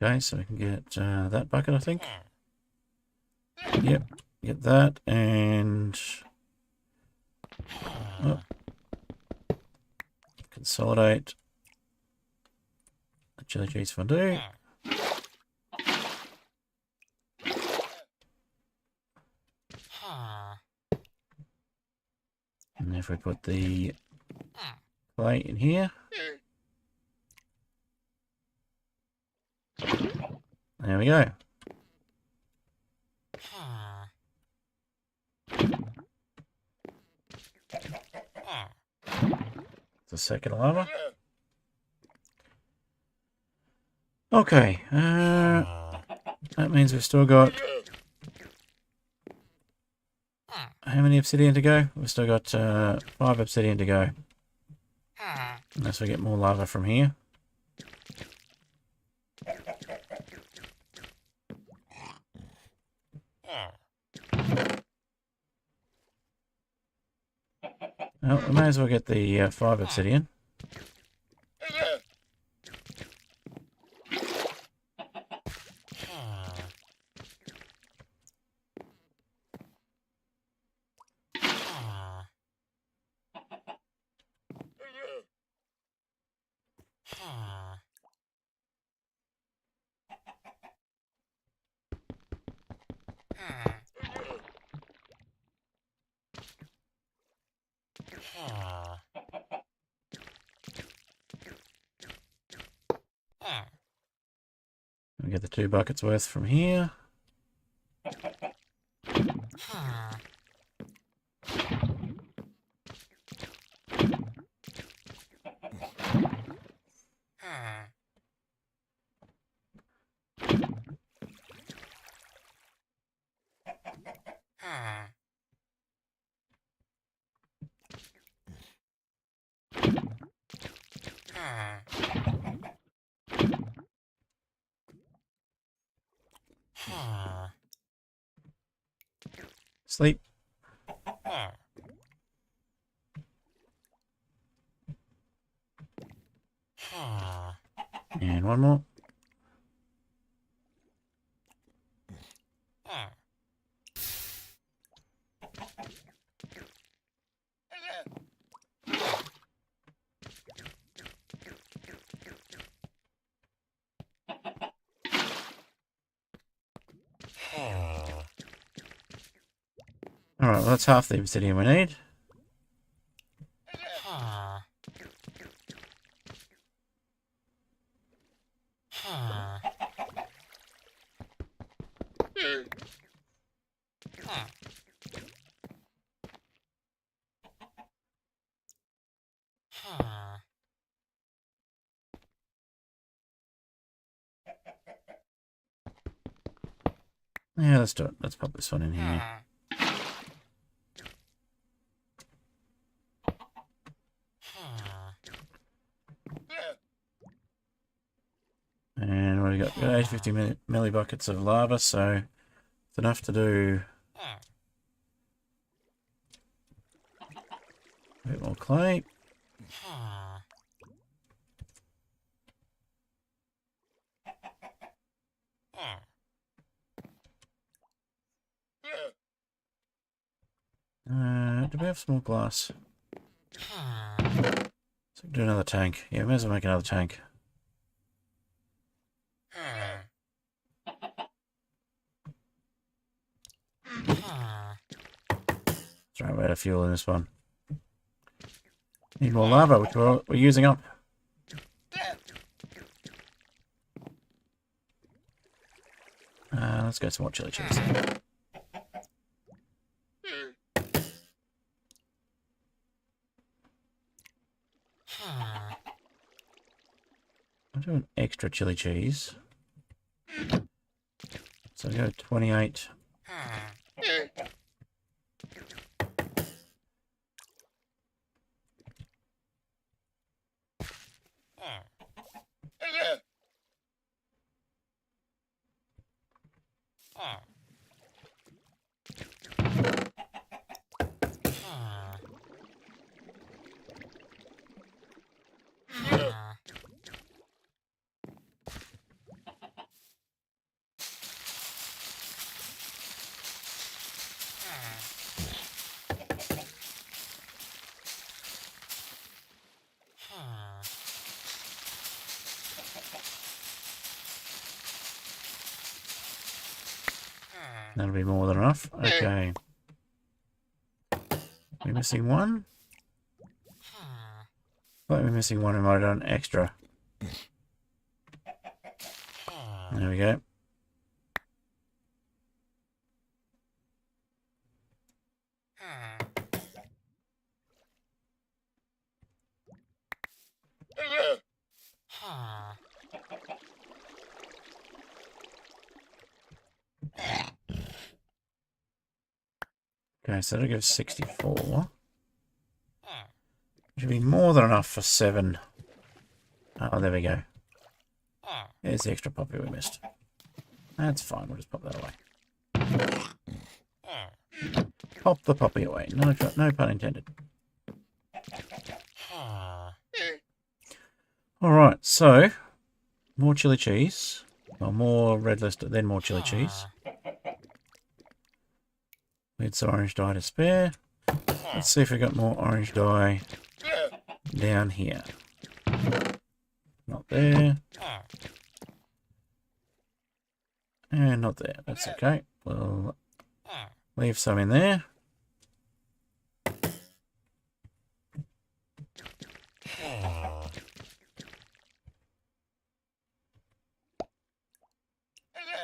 Okay, so we can get that bucket, I think. Yep, get that, and consolidate the chili cheese fondue. And if we put the plate in here. There we go. The second lava. Okay. That means we've still got... How many obsidian to go? We've still got 5 obsidian to go. Unless we get more lava from here. Well, we may as well get the 5 obsidian. We get the 2 buckets worth from here. Sleep. And one more. Alright, well that's half the obsidian we need. Yeah, let's do it. Let's pop this one in here. And what do we got? We got 850 milli buckets of lava, so it's enough to do a bit more clay. Do we have some more glass? So do another tank. Yeah, we may as well make another tank. Try and add a fuel in this one. Need more lava, which we're using up. Let's get some more chili cheese. I'll do an extra chili cheese. So I go 28. That'll be more than enough. Okay. We're missing one. But we're missing one. We might have done extra. There we go. Okay, so that'll give 64. Should be more than enough for 7. Oh, there we go. There's the extra poppy we missed. That's fine, we'll just pop that away. Pop the poppy away. No pun intended. Alright, so more chili cheese. Well, more red list, then more chili cheese. With some orange dye to spare. Let's see if we got more orange dye down here. Not there. And not there. That's okay. We'll leave some in there.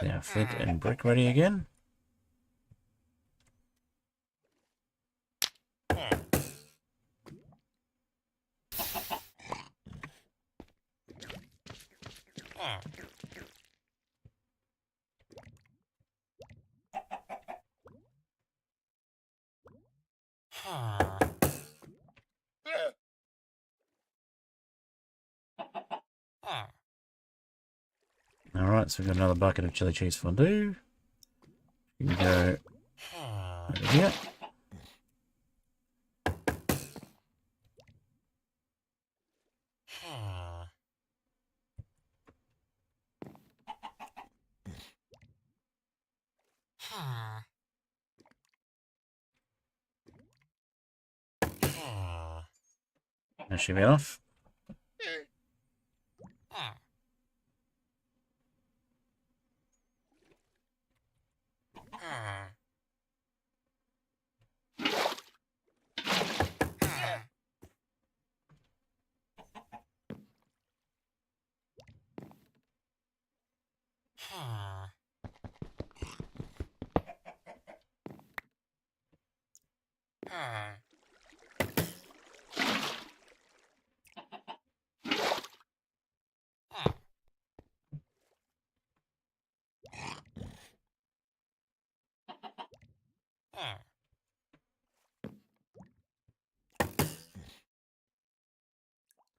Now flint and brick ready again. Alright, so we've got another bucket of chili cheese fondue. You can go over here. That should be enough.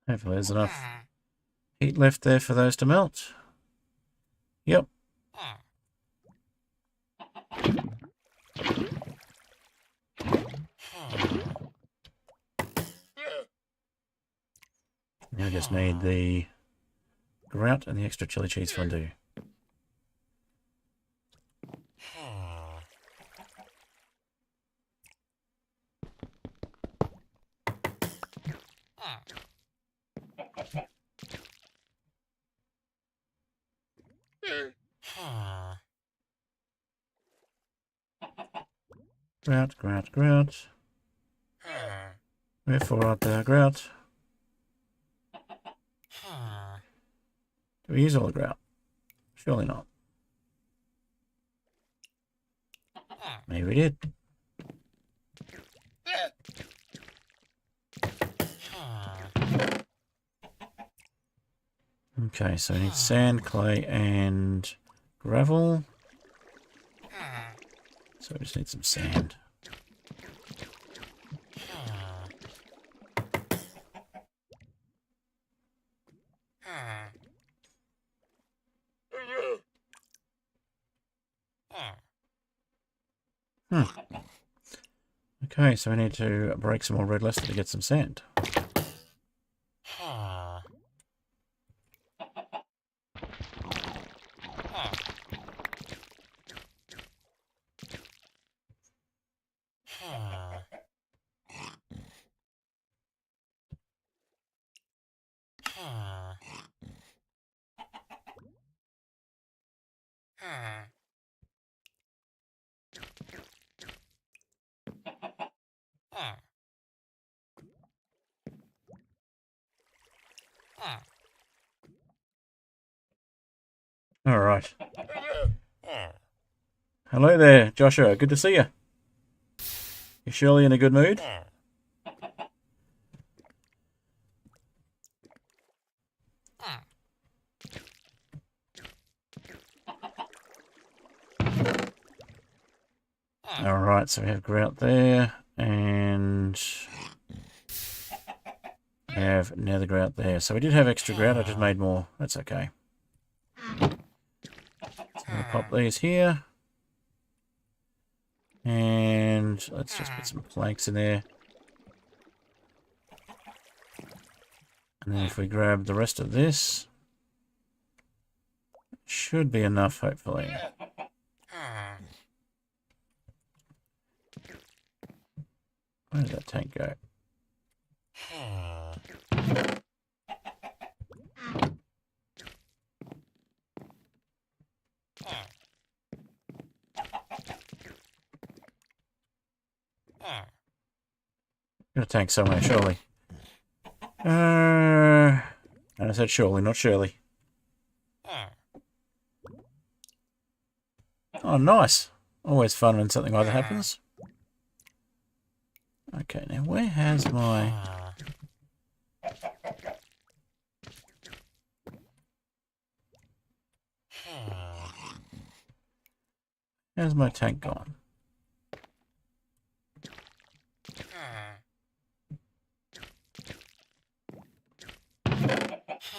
Hopefully there's enough heat left there for those to melt. Yep. Now we just need the grout and the extra chili cheese fondue. Grout, grout, grout. Wherefore art thou, grout? Do we use all the grout? Surely not. Maybe we did. Okay, so we need sand, clay, and gravel. So we just need some sand. Okay, so we need to break some more red luster to get some sand. All right. Hello there, Joshua. Good to see you. You surely in a good mood? All right, so we have grout there, and we have nether grout there. So we did have extra grout. I just made more. That's okay. So I'm gonna pop these here. And let's just put some planks in there. And then if we grab the rest of this, should be enough, hopefully. Where did that tank go? Got a tank somewhere, surely. And I said surely, not surely. Oh, nice. Always fun when something like that happens. Okay, now where has my... How's my tank gone?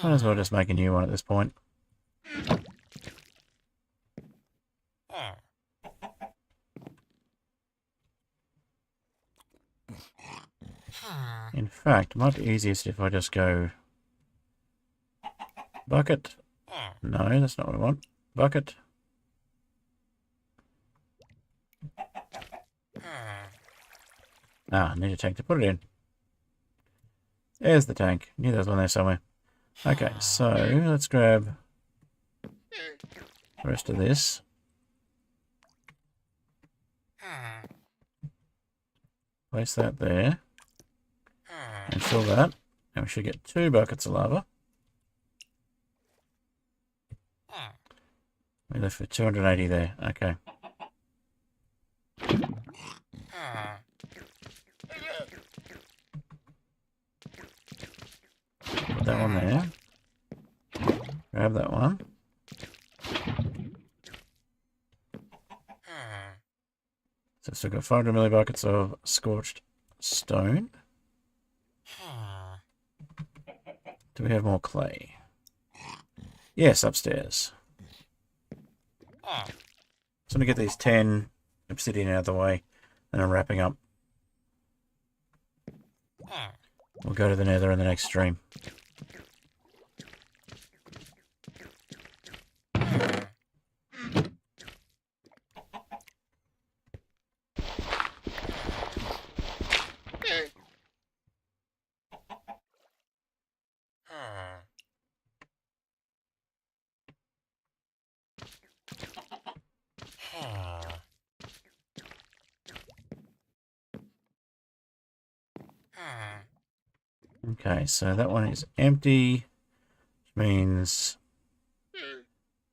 Might as well just make a new one at this point. In fact, it might be easiest if I just go... Bucket. No, that's not what I want. Bucket. Ah, I need a tank to put it in. There's the tank. Knew there was one there somewhere. Okay, so let's grab the rest of this. Place that there. And fill that. And we should get 2 buckets of lava. We left with 280 there. Okay. Put that one there. Grab that one. So we've still got 500 millibuckets of scorched stone. Do we have more clay? Yes, upstairs. So I'm going to get these 10 obsidian out of the way, and I'm wrapping up. We'll go to the nether in the next stream. Okay, so that one is empty, which means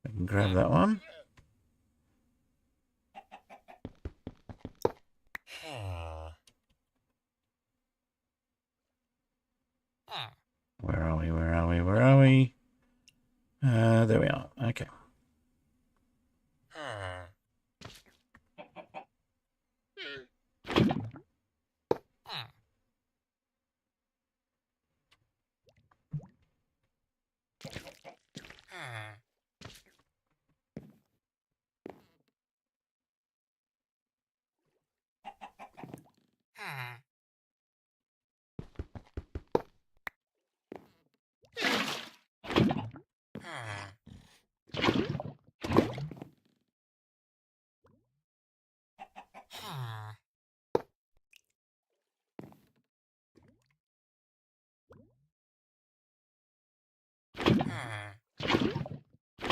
I can grab that one. Where are we? Where are we? Where are we? There we are. Okay.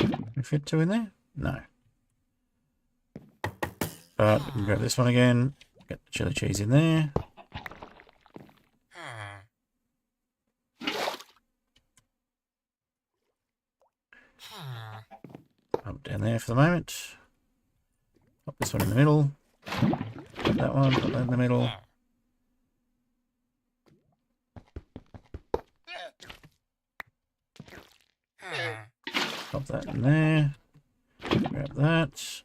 Can we fit 2 in there? No. But we can grab this one again. Get the chili cheese in there. Up down there for the moment. Pop this one in the middle. Put that one, put that in the middle. Pop that in there. Grab that.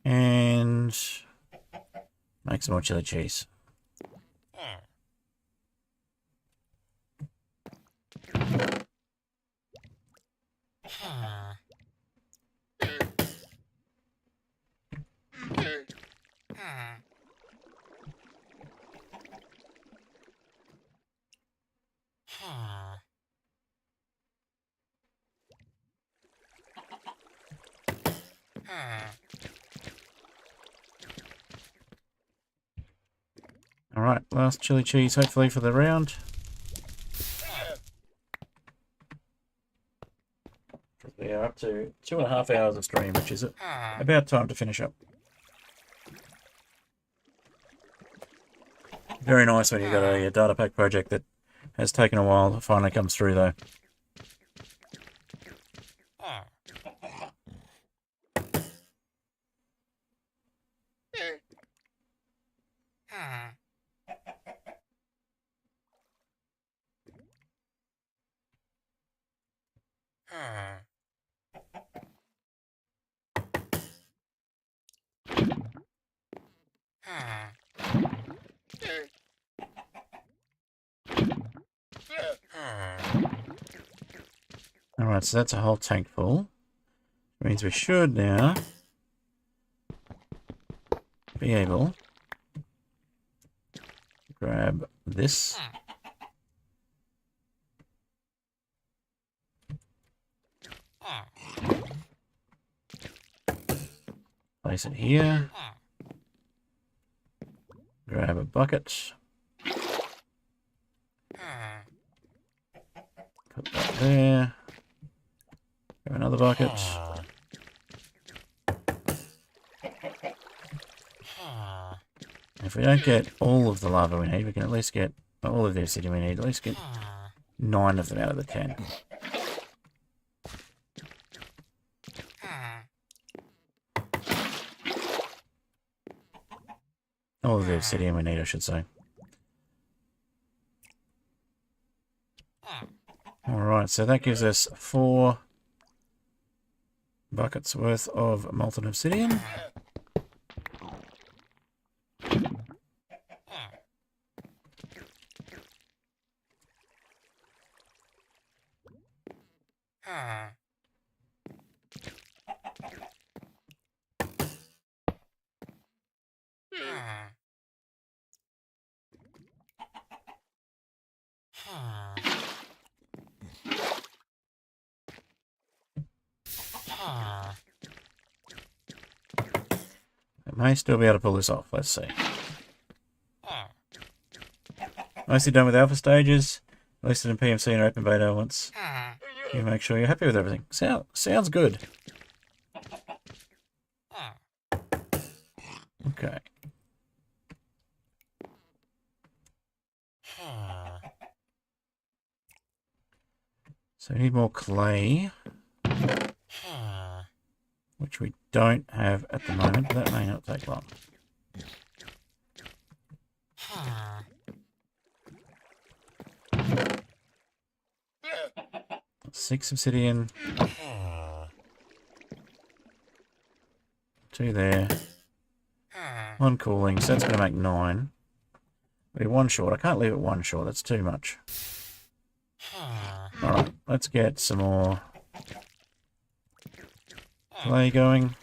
And make some more chili cheese. Alright, last chili cheese hopefully for the round. We are up to 2.5 hours of stream, which is about time to finish up. Very nice when you've got a data pack project that has taken a while to finally comes through though. Alright, so that's a whole tank full. Which means we should now be able to grab this. Place it here. Grab a bucket. Put that there. Grab another bucket. If we don't get all of the lava we need, we can at least get all of the obsidian we need, at least get 9 of them out of the 10. All of the obsidian we need, I should say. Alright, so that gives us 4 buckets worth of molten obsidian. May still be able to pull this off. Let's see. Mostly done with alpha stages. Listed in PMC and open beta once. You make sure you're happy with everything. Sounds good. Okay. So we need more clay. Which we don't have at the moment, but that may not take long. 6 obsidian. 2 there. 1 cooling, so that's going to make 9. We're 1 short. I can't leave it 1 short, that's too much. Alright, let's get some more clay going.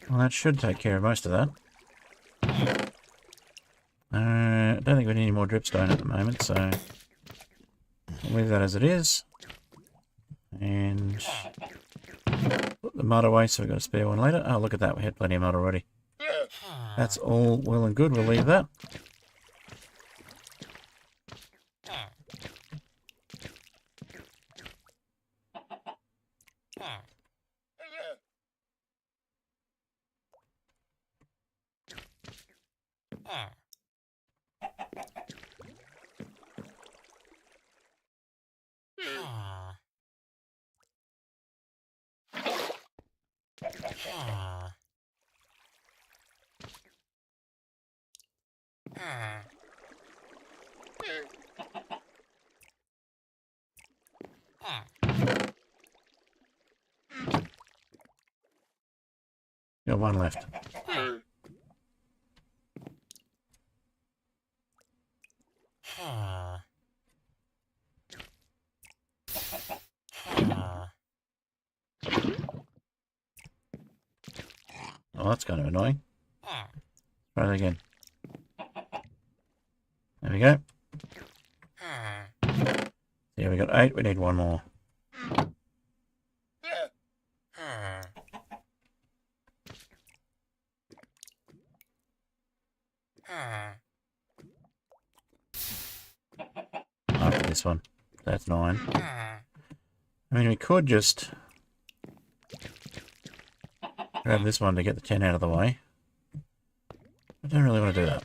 Well, that should take care of most of that. I don't think we need any more dripstone at the moment, so we'll leave that as it is. And put the mud away so we've got a spare one later. Oh, look at that. We had plenty of mud already. That's all well and good. We'll leave that. Got one left. Oh, that's kind of annoying. Try that again. There we go. Yeah, we got 8. We need one more. After this one. That's 9. I mean, we could just grab this one to get the 10 out of the way. I don't really want to do that.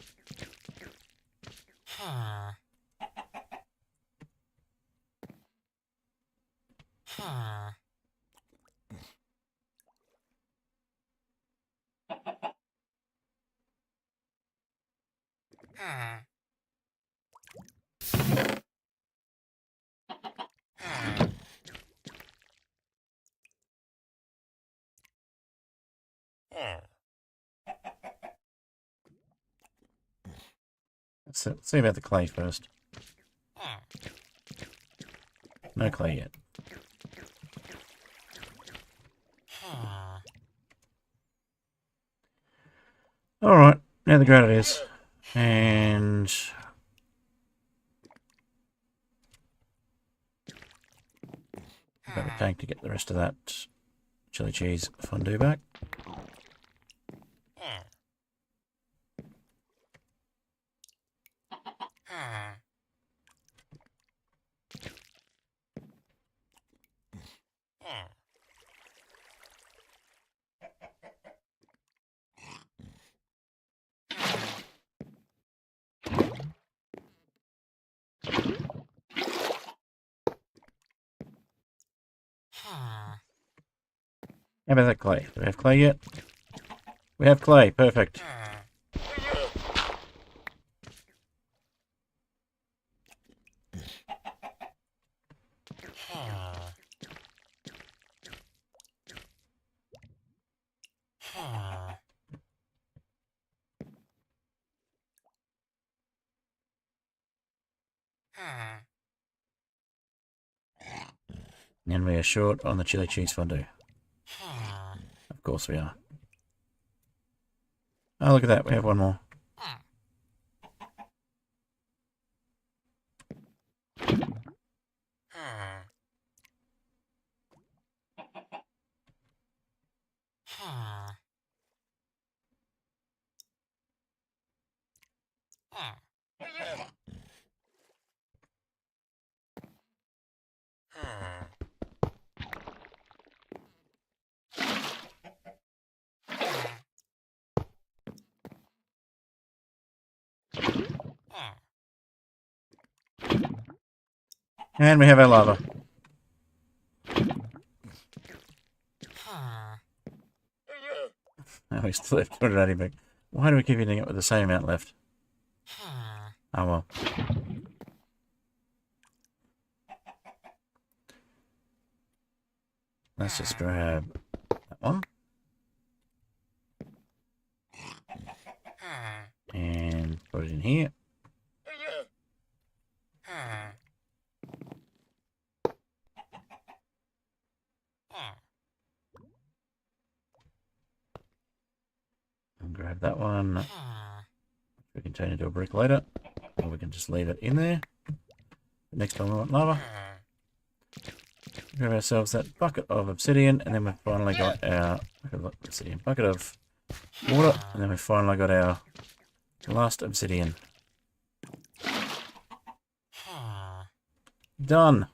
Let's see about the clay first. No clay yet. Alright, now the granite is. And grab a tank to get the rest of that chili cheese fondue back. How about that clay? Do we have clay yet? We have clay. Perfect. And we are short on the chili cheese fondue. Of course we are. Oh, look at that. We have one more. And we have our lava. Oh, we still have 280 back. Why do we keep hitting it with the same amount left? Oh well. Let's just grab that one. And put it in here. And grab that one. We can turn into a brick later. Or we can just leave it in there. Next time we want lava. grab ourselves that bucket of obsidian, and then we've finally got our obsidian bucket of water, and then we finally got our last obsidian. Done.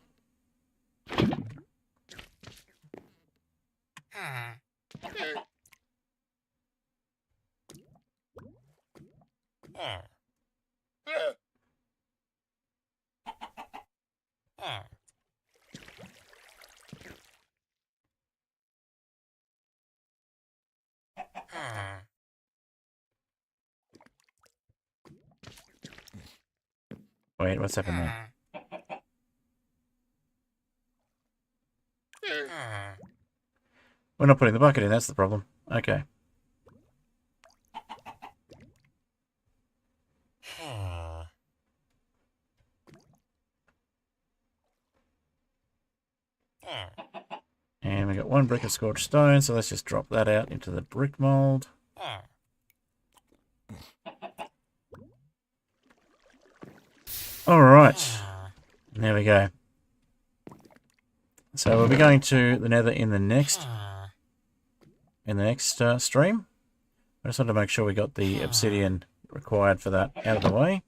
Wait, what's happened there? We're not putting the bucket in, that's the problem. Okay. And we got one brick of scorched stone, so let's just drop that out into the brick mold. Alright. There we go. So we'll be going to the nether in the next stream. I just wanted to make sure we got the obsidian required for that out of the way.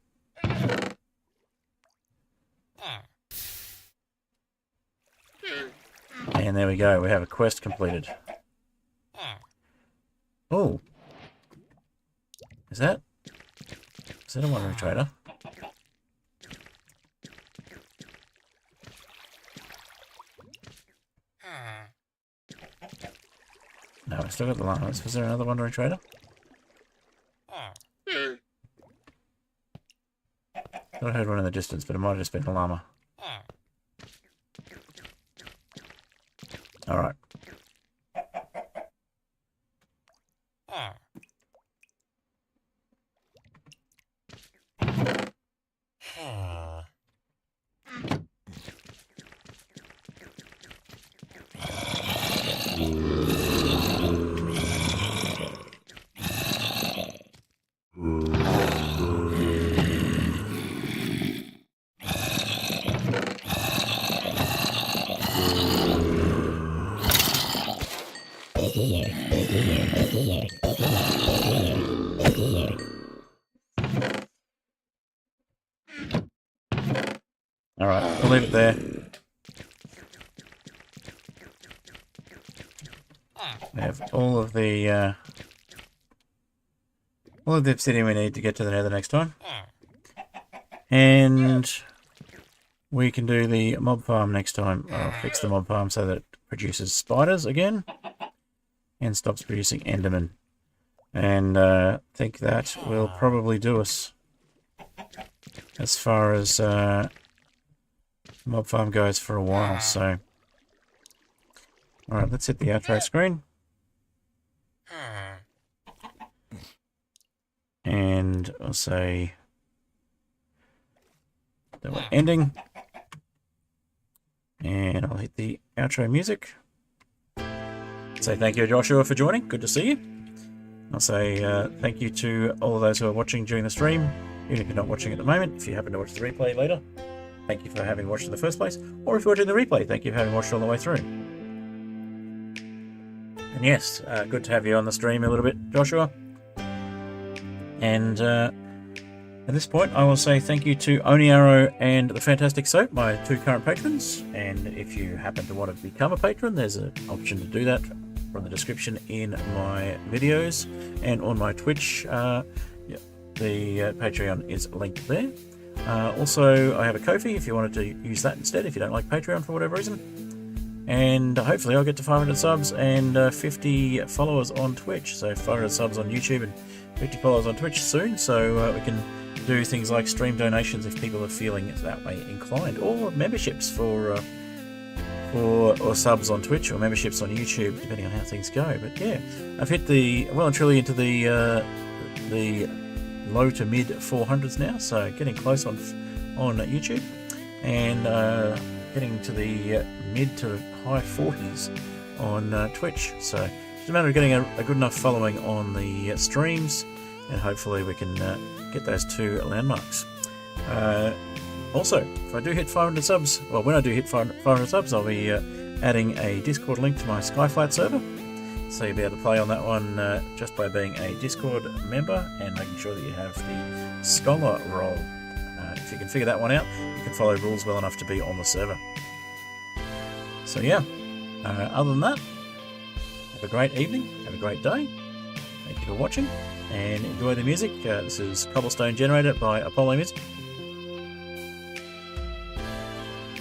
And there we go, we have a quest completed. Oh. Is that a wandering trader? No, I still got the llamas. Was there another wandering trader? I heard one in the distance, but it might have just been a llama. Alright. Alright, we'll leave it there. We have all of the obsidian we need to get to the nether next time. And we can do the mob farm next time. I'll fix the mob farm so that it produces spiders again and stops producing endermen. And I think that will probably do us as far as mob farm goes for a while. So, alright, let's hit the outro screen. And I'll say that we're ending. And I'll hit the outro music. Say thank you, Joshua, for joining. Good to see you. I'll say thank you to all of those who are watching during the stream. Even if you're not watching at the moment, if you happen to watch the replay later, thank you for having watched in the first place. Or if you're watching the replay, thank you for having watched all the way through. And yes, good to have you on the stream a little bit, Joshua. And at this point, I will say thank you to Oni Arrow and the Fantastic Soap, my two current patrons. And if you happen to want to become a patron, there's an option to do that from the description in my videos and on my Twitch. The Patreon is linked there. Also, I have a Ko-fi if you wanted to use that instead, if you don't like Patreon for whatever reason. And hopefully I'll get to 500 subs and 50 followers on Twitch. So 500 subs on YouTube and 50 followers on Twitch soon, so we can do things like stream donations if people are feeling that way inclined, or memberships or subs on Twitch, or memberships on YouTube, depending on how things go. But yeah, I've hit well and truly into the low to mid 400s now, so getting close on YouTube, and getting to the mid to high 40s on Twitch. So it's a matter of getting a good enough following on the streams, and hopefully we can get those two landmarks. Also, if I do hit 500 subs, well, when I do hit 500 subs, I'll be adding a Discord link to my Skyflat server. So you'll be able to play on that one just by being a Discord member and making sure that you have the Scholar role. If you can figure that one out, you can follow rules well enough to be on the server. So yeah, other than that, have a great evening, have a great day. Thank you for watching, and enjoy the music. This is Cobblestone Generator by Apollo Music.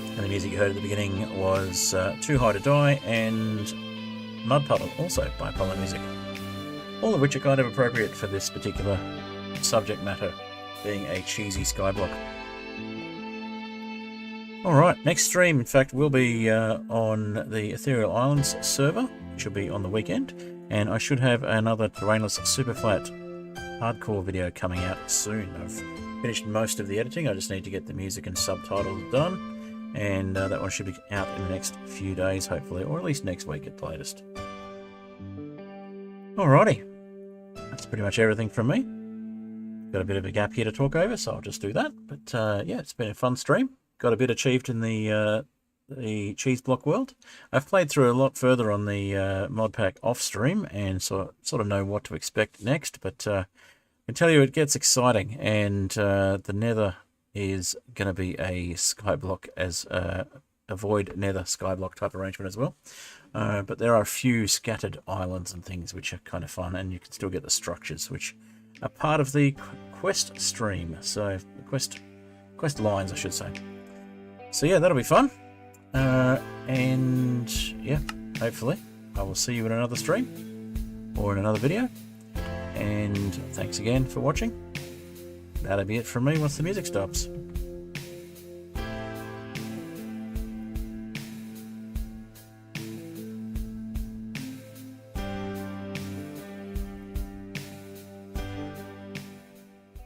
And the music you heard at the beginning was Too High to Die and Puddle, also by Apollo Music. All of which are kind of appropriate for this particular subject matter, being a cheesy skyblock. Alright, next stream, in fact, will be on the Ethereal Islands server, which will be on the weekend, and I should have another Terrainless Superflat hardcore video coming out soon. I've finished most of the editing, I just need to get the music and subtitles done, and that one should be out in the next few days, hopefully, or at least next week at the latest. Alrighty, that's pretty much everything from me. Got a bit of a gap here to talk over, so I'll just do that, but yeah, it's been a fun stream. Got a bit achieved in the cheese block world. I've played through a lot further on the modpack off stream and sort of know what to expect next, but I can tell you it gets exciting, and the nether is going to be a skyblock as a void nether skyblock type arrangement as well. But there are a few scattered islands and things which are kind of fun, and you can still get the structures which are part of the quest stream. So quest lines, I should say. So yeah, that'll be fun. And yeah, hopefully I will see you in another stream or in another video. And thanks again for watching. That'll be it from me once the music stops.